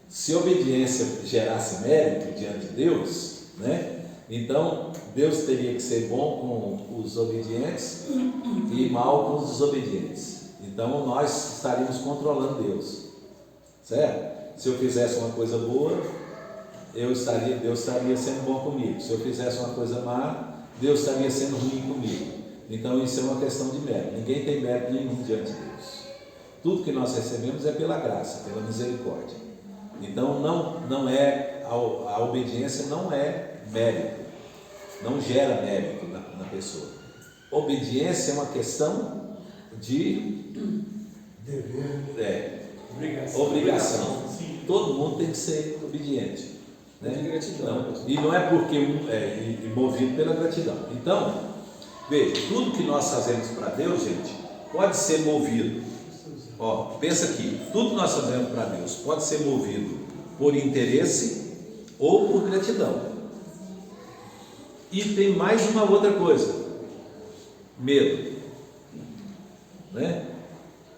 se obediência gerasse mérito diante de Deus, né? Então Deus teria que ser bom com os obedientes e mal com os desobedientes. Então nós estaríamos controlando Deus, certo? Se eu fizesse uma coisa boa, Deus estaria sendo bom comigo. Se eu fizesse uma coisa má, Deus estaria sendo ruim comigo. Então isso é uma questão de mérito. Ninguém tem mérito nenhum diante de Deus. Tudo que nós recebemos é pela graça, pela misericórdia. Então a obediência não é mérito, não gera mérito na pessoa. Obediência é uma questão de dever, obrigação. Todo mundo tem que ser obediente, né? De gratidão. E não é porque movido pela gratidão. Então, veja, tudo que nós fazemos para Deus, gente, pode ser movido. Pensa aqui, tudo que nós fazemos para Deus pode ser movido por interesse ou por gratidão. E tem mais uma outra coisa: medo, né?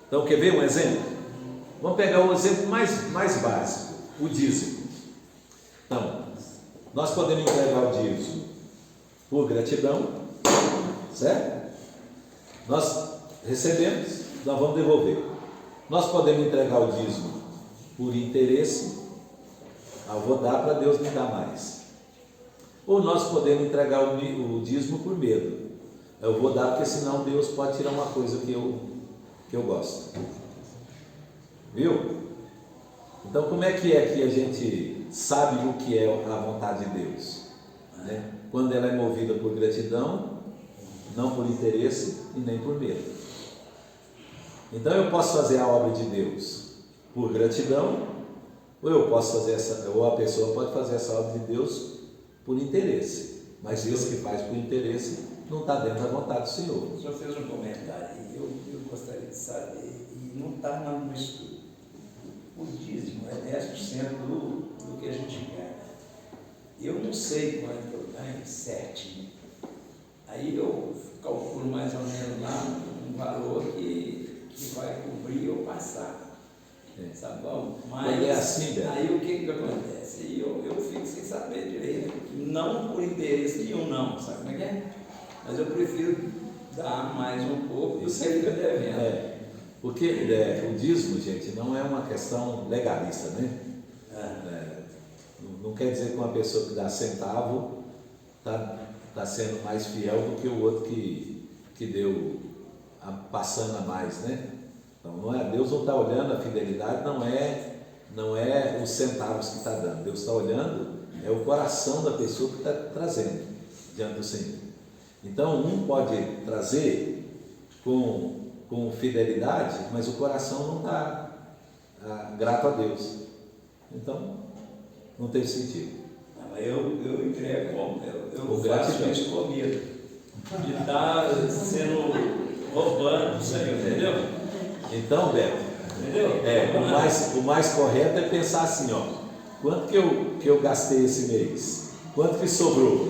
Então, quer ver um exemplo? Vamos pegar um exemplo mais básico: o dízimo. Então, nós podemos entregar o dízimo por gratidão, certo? Nós recebemos, nós vamos devolver. Nós podemos entregar o dízimo por interesse, eu vou dar para Deus me dar mais. Ou nós podemos entregar o dízimo por medo. eu vou dar porque senão Deus pode tirar uma coisa que eu gosto. Viu? Então como é que a gente sabe o que é a vontade de Deus? Né? Quando ela é movida por gratidão, não por interesse e nem por medo. Então eu posso fazer a obra de Deus por gratidão, ou a pessoa pode fazer essa obra de Deus por interesse. Mas Deus que faz por interesse não está dentro da vontade do Senhor. O senhor fez um comentário e eu gostaria de saber, e não está no estudo. O dízimo é 10% do que a gente ganha. Eu não sei quanto eu ganho, 7. Aí eu calculo mais ou menos lá um valor que vai cobrir ou passar. Tá bom? Mas é assim, Beto. aí o que acontece? Aí eu fico sem saber direito. Não por interesse nenhum, não. Sabe como é que é? Mas eu prefiro dar mais um pouco do que fica devendo. Porque o dízimo, gente, não é uma questão legalista, né? Não quer dizer que uma pessoa que dá centavo está sendo mais fiel do que o outro que deu passando a mais, né? Então, Deus não está olhando a fidelidade, não é os centavos que está dando. Deus está olhando é o coração da pessoa que está trazendo diante do Senhor. Então, um pode trazer com fidelidade, mas o coração não está grato a Deus. Então, não tem sentido. Eu entrego, eu faço isso comigo. De estar sendo roubando do Senhor, entendeu? Então, Beto, o mais correto é pensar assim, quanto que eu gastei esse mês? Quanto que sobrou?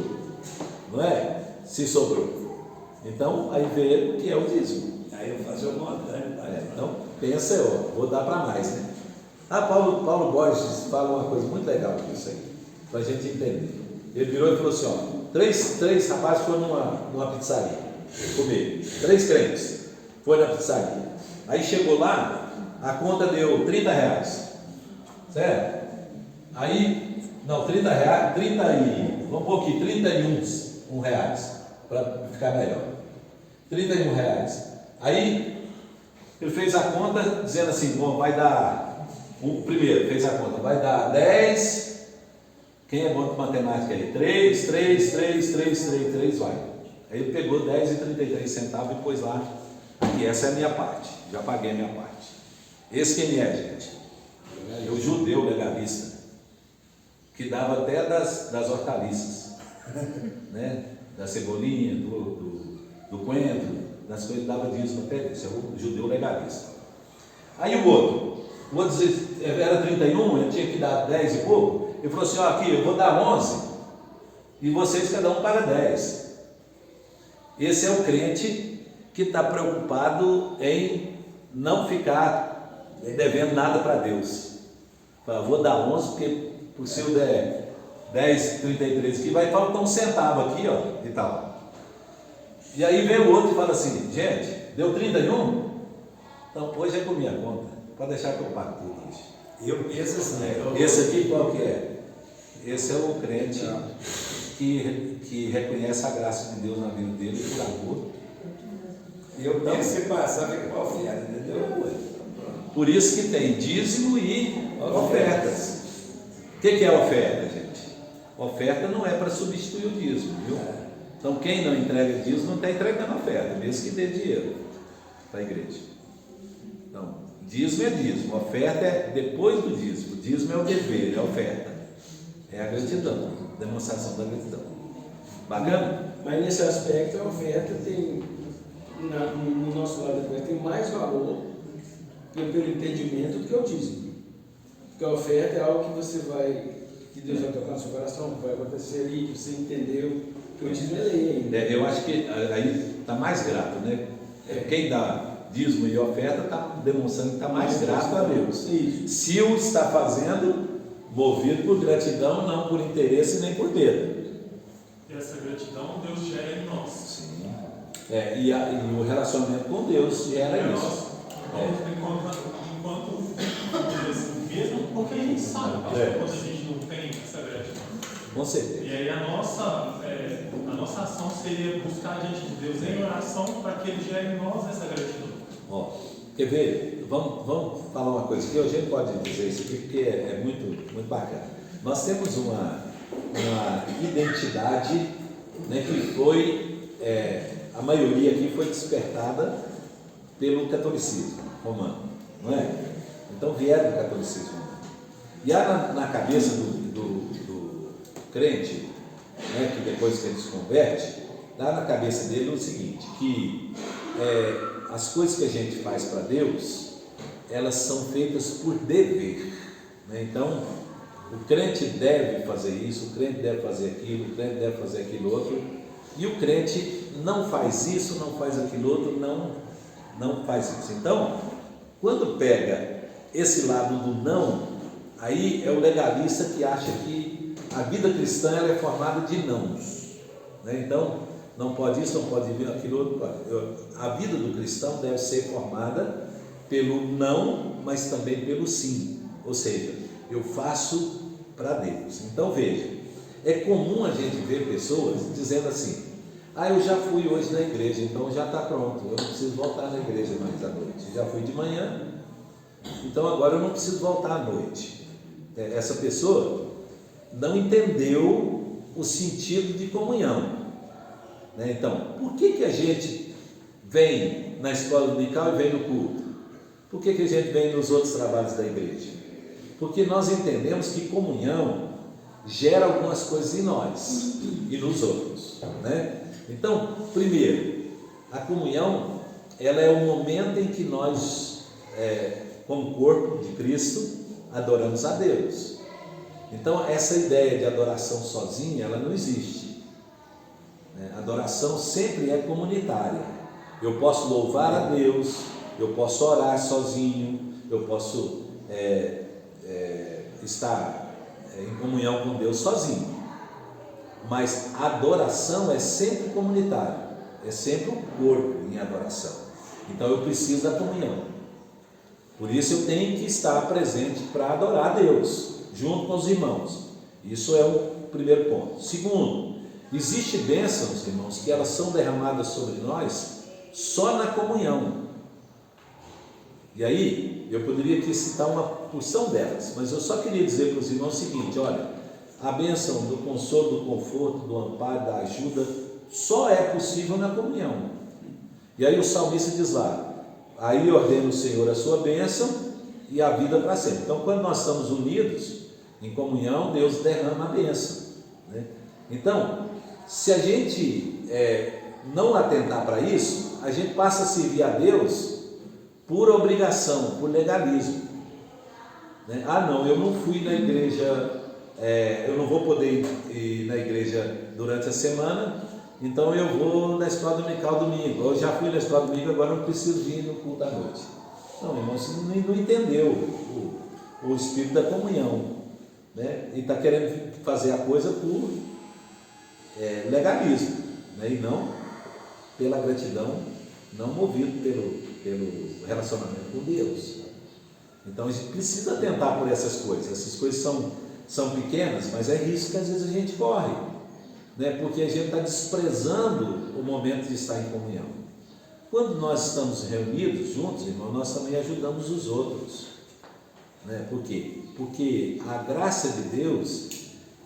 Não é? Se sobrou. Então, aí vê o que é o dízimo. Aí eu faço o montante. Então, pensa, vou dar para mais, né? Paulo Borges fala uma coisa muito legal com isso aí, para a gente entender. Ele virou e falou assim, três rapazes foram numa pizzaria comer, 3 crentes foram na pizzaria. Aí chegou lá, a conta deu R$30, certo? Aí, não, R$30, vamos pôr aqui, 31 reais, para ficar melhor. 31 reais. Aí, ele fez a conta dizendo assim, bom, vai dar, primeiro fez a conta, vai dar 10, quem é bom de matemática aí? 3, vai. Aí ele pegou 10,33 centavos e pôs lá, que essa é a minha parte, já paguei a minha parte. Esse quem é, gente? É o judeu legalista, que dava até das hortaliças, né? Da cebolinha, do coentro, das coisas, dava dízimo até isso, é o judeu legalista. Aí o outro era 31, ele tinha que dar 10 e pouco, ele falou assim, aqui, eu vou dar 11, e vocês cada um paga 10. Esse é o crente que está preocupado em não ficar devendo nada para Deus. Fala, vou dar 11, porque se eu der 10,33 aqui, vai faltar um centavo aqui, e tal. E aí vem o outro e fala assim, gente, deu 31? Então hoje é por minha conta, pode deixar que eu pago tudo hoje. Eu penso assim, esse aqui qual que é? Esse é o crente que reconhece a graça de Deus na vida dele por amor. Eu penso em passar com a oferta, entendeu? Por isso que tem dízimo e ofertas. O que é oferta, gente? Oferta não é para substituir o dízimo, viu? Então quem não entrega dízimo não está entregando oferta, mesmo que dê dinheiro para a igreja. Então, dízimo é dízimo, oferta é depois do dízimo. Dízimo é o dever, é a oferta. É a gratidão, demonstração da gratidão. Bacana? Mas nesse aspecto a oferta tem, no nosso lado da oferta, tem mais valor pelo entendimento do que o dízimo. Porque a oferta é algo que Deus vai tocar no seu coração, que vai acontecer ali, que você entendeu, que o dízimo é lei ainda. Eu acho que aí está mais grato, né? Quem dá dízimo e oferta está demonstrando que está mais grato a Deus. Isso. Se o está fazendo movido por gratidão, não por interesse nem por medo. E essa gratidão Deus gera em nós. Sim. E o relacionamento com Deus gera isso. Enquanto mesmo porque a gente sabe, quando a gente não tem essa gratidão. Com certeza. E aí a nossa ação seria buscar diante de Deus em oração para que Ele gere em nós essa gratidão. Ó, quer ver? Vamos falar uma coisa que hoje a gente pode dizer isso aqui porque é muito bacana. Nós temos uma identidade, né, que foi, a maioria aqui foi despertada pelo catolicismo romano, não é? Então vieram do catolicismo romano. E há na cabeça do crente, né, que depois que ele se converte, dá na cabeça dele o seguinte, que as coisas que a gente faz para Deus, elas são feitas por dever, né? Então, o crente deve fazer isso, o crente deve fazer aquilo, o crente deve fazer aquilo outro, e o crente não faz isso, não faz aquilo outro, não faz isso. Então, quando pega esse lado do não, aí é o legalista que acha que a vida cristã ela é formada de nãos, né? Então, não pode isso, não pode vir aquilo outro. A vida do cristão deve ser formada pelo não, mas também pelo sim. Ou seja, eu faço para Deus. Então veja, é comum a gente ver pessoas dizendo assim: eu já fui hoje na igreja, então já está pronto, eu não preciso voltar na igreja mais à noite. Já fui de manhã, então agora eu não preciso voltar à noite. Essa pessoa não entendeu o sentido de comunhão. Então, por que a gente vem na escola dominical e vem no culto? Por que a gente vem nos outros trabalhos da igreja? Porque nós entendemos que comunhão gera algumas coisas em nós e nos outros, né? Então, primeiro, a comunhão, ela é o momento em que nós, como corpo de Cristo, adoramos a Deus. Então, essa ideia de adoração sozinha, ela não existe. A adoração sempre é comunitária. Eu posso louvar a Deus, eu posso orar sozinho, eu posso estar em comunhão com Deus sozinho. Mas a adoração é sempre comunitária, é sempre o corpo em adoração. Então eu preciso da comunhão. Por isso eu tenho que estar presente para adorar a Deus, junto com os irmãos. Isso é o primeiro ponto. Segundo, existe bênçãos, irmãos, que elas são derramadas sobre nós só na comunhão. E aí, eu poderia aqui citar uma porção delas, mas eu só queria dizer para os irmãos o seguinte: olha, a bênção do consolo, do conforto, do amparo, da ajuda, só é possível na comunhão. E aí o salmista diz lá: aí ordena o Senhor a sua bênção e a vida para sempre. Então, quando nós estamos unidos em comunhão, Deus derrama a bênção, né? Então, se a gente não atentar para isso, a gente passa a servir a Deus por obrigação, por legalismo, né? Não, eu não fui na igreja, eu não vou poder ir na igreja durante a semana, então eu vou na escola dominical domingo. Eu já fui na escola domingo, agora não preciso vir no culto à noite. Não, irmão, você não entendeu o espírito da comunhão, né? E está querendo fazer a coisa por legalismo, né? E não pela gratidão, não movido pelo relacionamento com Deus. Então a gente precisa atentar por essas coisas são pequenas, mas é risco que às vezes a gente corre, né? Porque a gente está desprezando o momento de estar em comunhão. Quando nós estamos reunidos juntos, irmão, nós também ajudamos os outros, né? Por quê? Porque a graça de Deus,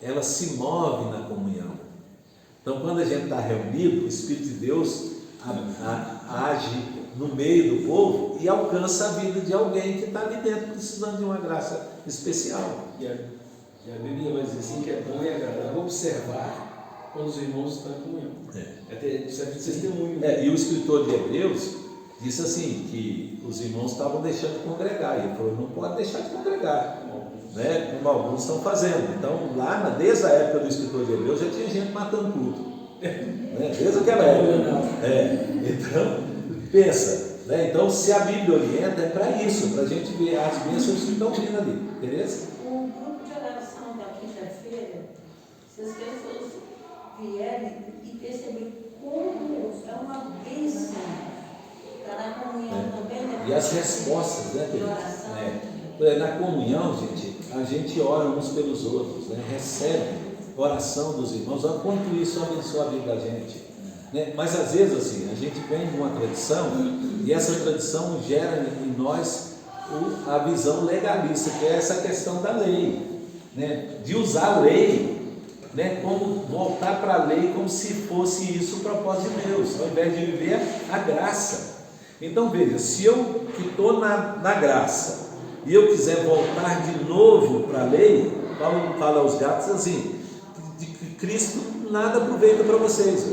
ela se move na comunhão. Então, quando a gente está reunido, o Espírito de Deus age no meio do povo e alcança a vida de alguém que está ali dentro precisando de uma graça especial. E a Bíblia vai dizer assim que é bom e agradável observar quando os irmãos estão em comunhão. Até serve de testemunho. E o escritor de Hebreus disse assim, que os irmãos estavam deixando de congregar, e ele falou: não pode deixar de congregar, né? Como alguns estão fazendo. Então, desde a época do escritor de Hebreus, já tinha gente matando culto, né? Desde aquela época. Então, pensa, né? Então, se a Bíblia orienta, é para isso, para a gente ver as bênçãos que estão vindo ali, beleza? O grupo de oração da quinta-feira, se as pessoas vierem e perceberem como é uma bênção, está na comunhão também, né? E as respostas, né? De oração. Na comunhão, gente, a gente ora uns pelos outros, né? Recebe oração dos irmãos, olha quanto isso abençoa a vida da gente, né? Mas às vezes assim, a gente vem de uma tradição e essa tradição gera em nós a visão legalista, que é essa questão da lei, né? De usar a lei, né? Como voltar para a lei como se fosse isso o propósito de Deus, ao invés de viver a graça. Então veja, se eu que estou na graça e eu quiser voltar de novo para a lei, Paulo fala aos Gálatas assim, de que Cristo nada aproveita para vocês,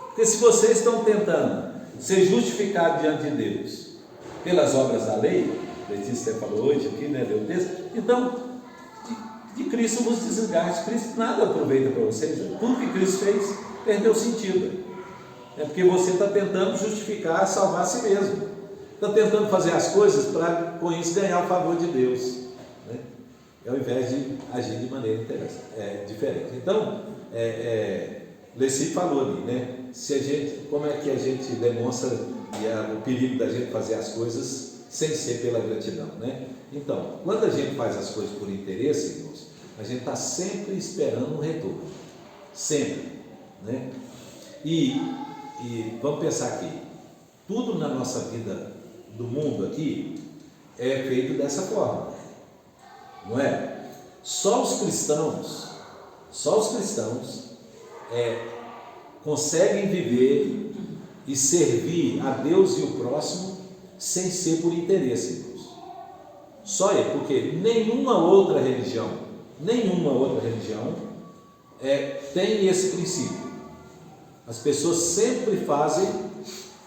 porque se vocês estão tentando ser justificados diante de Deus pelas obras da lei, Letícia falou hoje aqui, né, deu texto, então de Cristo vos desgaste, Cristo nada aproveita para vocês, tudo que Cristo fez perdeu sentido, é porque você está tentando justificar, salvar a si mesmo, está tentando fazer as coisas para com isso ganhar o favor de Deus, né? Ao invés de agir de maneira diferente. Então, Leci falou ali, né? Como é que a gente demonstra o perigo da gente fazer as coisas sem ser pela gratidão, né? Então, quando a gente faz as coisas por interesse, irmãos, a gente está sempre esperando um retorno, sempre, né? E vamos pensar aqui, tudo na nossa vida do mundo aqui é feito dessa forma, não é? Só os cristãos conseguem viver e servir a Deus e o próximo sem ser por interesse, irmãos. Só ele, porque nenhuma outra religião tem esse princípio. As pessoas sempre fazem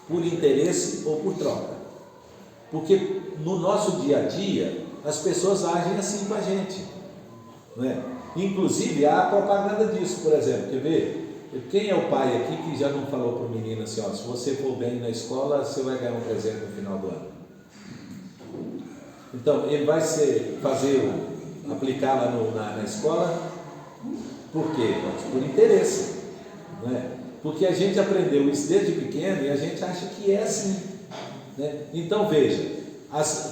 por interesse ou por troca, porque no nosso dia a dia as pessoas agem assim com a gente, não é? Inclusive há propaganda disso, por exemplo, quer ver? Quem é o pai aqui que já não falou para o menino assim, ó, se você for bem na escola, você vai ganhar um presente no final do ano? Então, ele vai aplicar lá na escola, por quê? Por interesse, não é? Porque a gente aprendeu isso desde pequeno e a gente acha que é assim, né? Então, veja,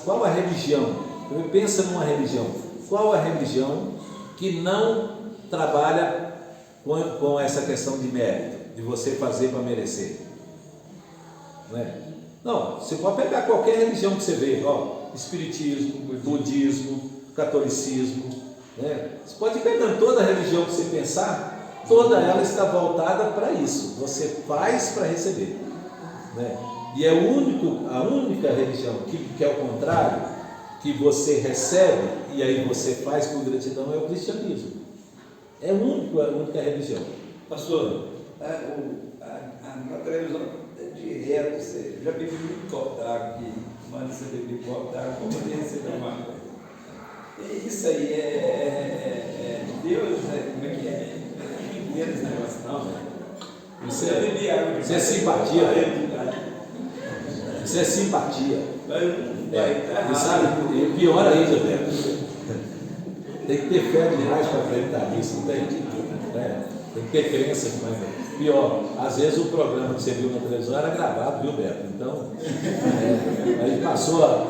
qual a religião? Pensa numa religião. Qual a religião que não trabalha com essa questão de mérito, de você fazer para merecer? Não é? Não, você pode pegar qualquer religião que você vê, ó, espiritismo, budismo, catolicismo, né? Você pode pegar toda a religião que você pensar, toda ela está voltada para isso, você faz para receber, né? E é a única religião que é o contrário, que você recebe e aí você faz por gratidão, é o cristianismo. É a única religião. Pastor, na televisão direto, você já bebeu muito copo d'água aqui, manda você beber copo d'água, como poder receber uma coisa. Isso aí é Deus, né? Como é que é? Não entendo esse negócio, não, né? Isso é simpatia. Isso é simpatia. E sabe, e pior ainda, né? Tem que ter fé demais para acreditar nisso, não tem? Tem que ter crença demais. Pior, às vezes o programa que você viu na televisão era gravado, viu, Beto? Então, aí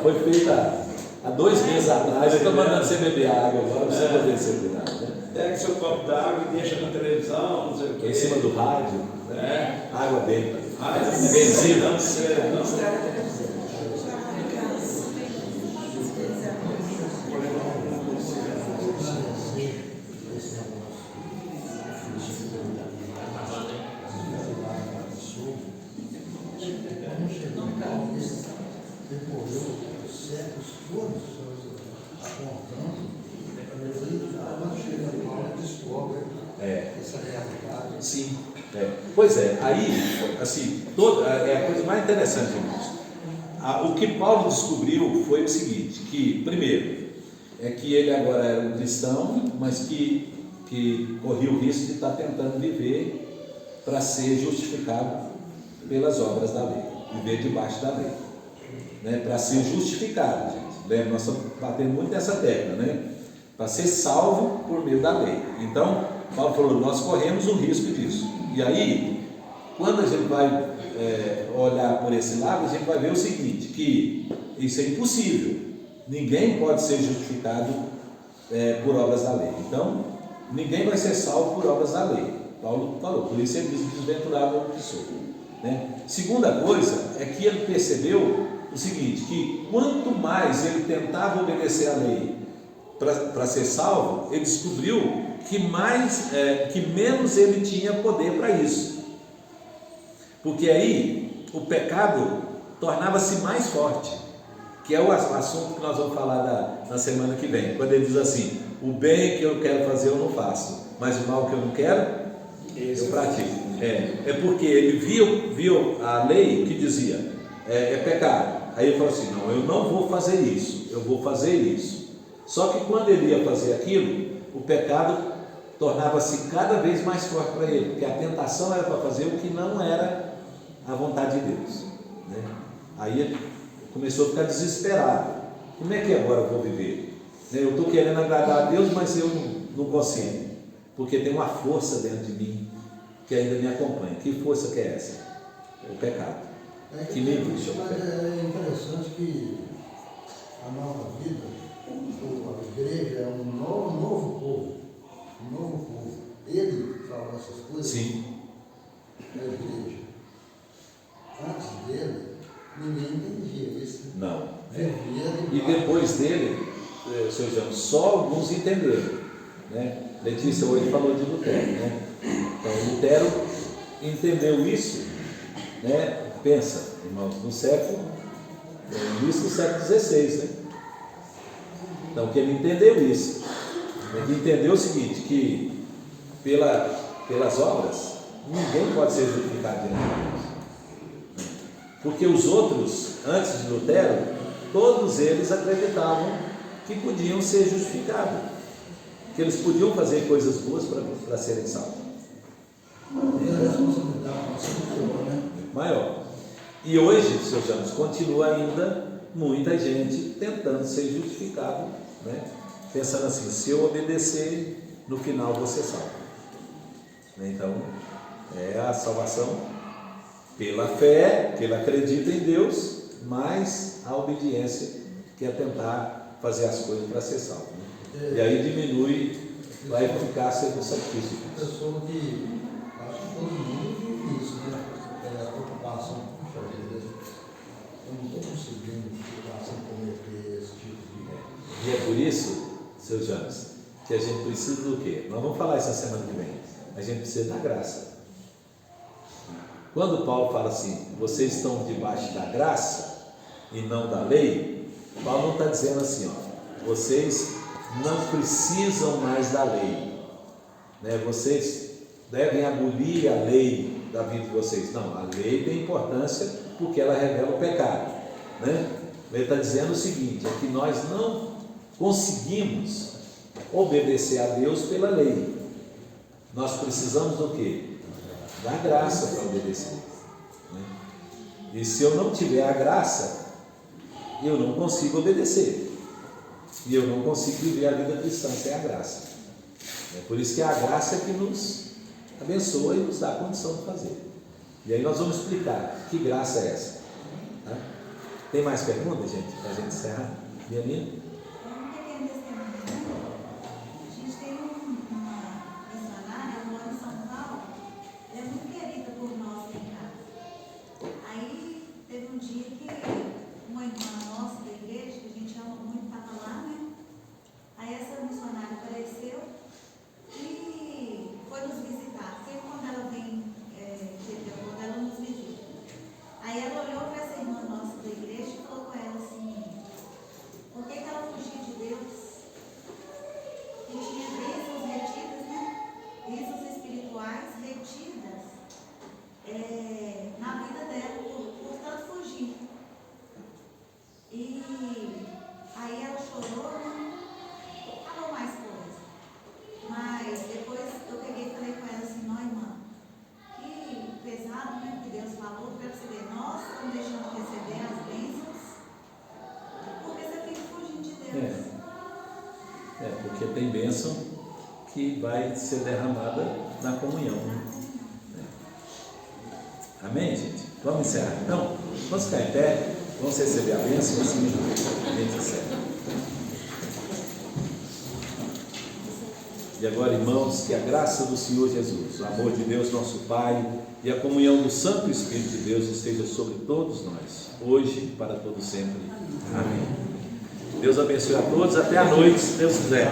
foi feita há 2 meses atrás, eu estou mandando você beber água agora para você poder beber água, né? Pega seu copo d'água e deixa na televisão, não sei o quê. Em cima do rádio, né? Água benta. Benzina. Sim, pois é, aí, assim, a coisa mais interessante, irmãos, o que Paulo descobriu foi o seguinte, que, primeiro, é que ele agora era um cristão, mas que corria o risco de estar tentando viver para ser justificado pelas obras da lei, viver debaixo da lei, né? Para ser justificado, gente, lembra, nós estamos batendo muito nessa tecla, né? Para ser salvo por meio da lei. Então, Paulo falou, nós corremos o risco disso. E aí, quando a gente vai olhar por esse lado, a gente vai ver o seguinte, que isso é impossível. Ninguém pode ser justificado por obras da lei. Então, ninguém vai ser salvo por obras da lei. Paulo falou, por isso ele diz: desventurado que sou. Né? Segunda coisa é que ele percebeu o seguinte, que quanto mais ele tentava obedecer a lei para ser salvo, ele descobriu que menos ele tinha poder para isso. Porque aí o pecado tornava-se mais forte, que é o assunto que nós vamos falar na semana que vem, quando ele diz assim: o bem que eu quero fazer eu não faço, mas o mal que eu não quero eu pratico. É porque ele viu a lei que dizia é pecado. Aí ele falou assim: não, eu não vou fazer isso, eu vou fazer isso. Só que quando ele ia fazer aquilo, o pecado tornava-se cada vez mais forte para ele, porque a tentação era para fazer o que não era a vontade de Deus, né? Aí ele começou a ficar desesperado. Como é que agora eu vou viver? Eu estou querendo agradar a Deus, mas eu não consigo, porque tem uma força dentro de mim que ainda me acompanha. Que força que é essa? É o pecado. Que me puxa. Mas é interessante que a nova vida, a igreja é um novo povo. Um novo povo. Ele falou essas coisas. Sim. Na igreja. Antes dele, ninguém entendia isso. Não. E depois dele, Sr. João, só alguns entenderam, né? Letícia hoje falou de Lutero, né? Então Lutero entendeu isso, né? Pensa, irmãos, no início do século XVI, né? Então que ele entendeu isso. Ele entendeu o seguinte, que pelas obras ninguém pode ser justificado diante de Deus. Porque os outros, antes de Lutero, todos eles acreditavam que podiam ser justificados, que eles podiam fazer coisas boas para serem salvos. E a responsabilidade nossa é maior. E hoje, Sr. Janos, continua ainda muita gente tentando ser justificado, né? Pensando assim: se eu obedecer, no final vou ser salvo. Então, é a salvação pela fé, que ele acredita em Deus, mas a obediência, que é tentar fazer as coisas para ser salvo, né? E aí diminui a eficácia do sacrifício. Pessoa que acho que todo mundo vive isso, né? A preocupação, puxa vida, eu não estou conseguindo ficar sem cometer esse tipo de. E é por isso, Sr. Janos, que a gente precisa do quê? Nós vamos falar isso na semana que vem. A gente precisa da graça. Quando Paulo fala assim: vocês estão debaixo da graça e não da lei, Paulo não está dizendo assim, ó, vocês não precisam mais da lei, né? Vocês devem abolir a lei da vida de vocês. Não, a lei tem importância porque ela revela o pecado, né? Ele está dizendo o seguinte: é que nós não conseguimos obedecer a Deus pela lei. Nós precisamos do quê? Da graça para obedecer, né? E se eu não tiver a graça, eu não consigo obedecer, e eu não consigo viver a vida cristã sem a graça. É por isso que é a graça que nos abençoa e nos dá a condição de fazer. E aí nós vamos explicar que graça é essa, tá? Tem mais perguntas, gente, para a gente encerrar? Minha linha? Um dia que uma irmã nossa da igreja, que a gente ama muito, estava lá, né? Aí essa missionária apareceu e foi nos visitar. Sempre quando ela vem, quando ela nos visita. Aí ela olhou para essa irmã nossa da igreja e falou com ela assim: por que ela fugia de Deus? E tinha bênçãos retidas, né? Bênçãos espirituais retidas na vida dela, portanto fugir. E aí ela chorou, né? Falou mais coisas. Mas depois eu peguei e falei com ela assim: não, irmã, que pesado, né? Que Deus falou para você ver, nós estamos deixando de receber as bênçãos porque você fica fugindo de Deus. Porque tem bênção que vai ser derramada na comunhão, né? Amém, gente? Vamos encerrar então? Vamos ficar em pé, vamos receber a bênção, assim a gente encerra. E agora, irmãos, que a graça do Senhor Jesus, o amor de Deus nosso Pai e a comunhão do Santo Espírito de Deus esteja sobre todos nós, hoje e para todo sempre. Amém. Deus abençoe a todos, até a noite, se Deus quiser.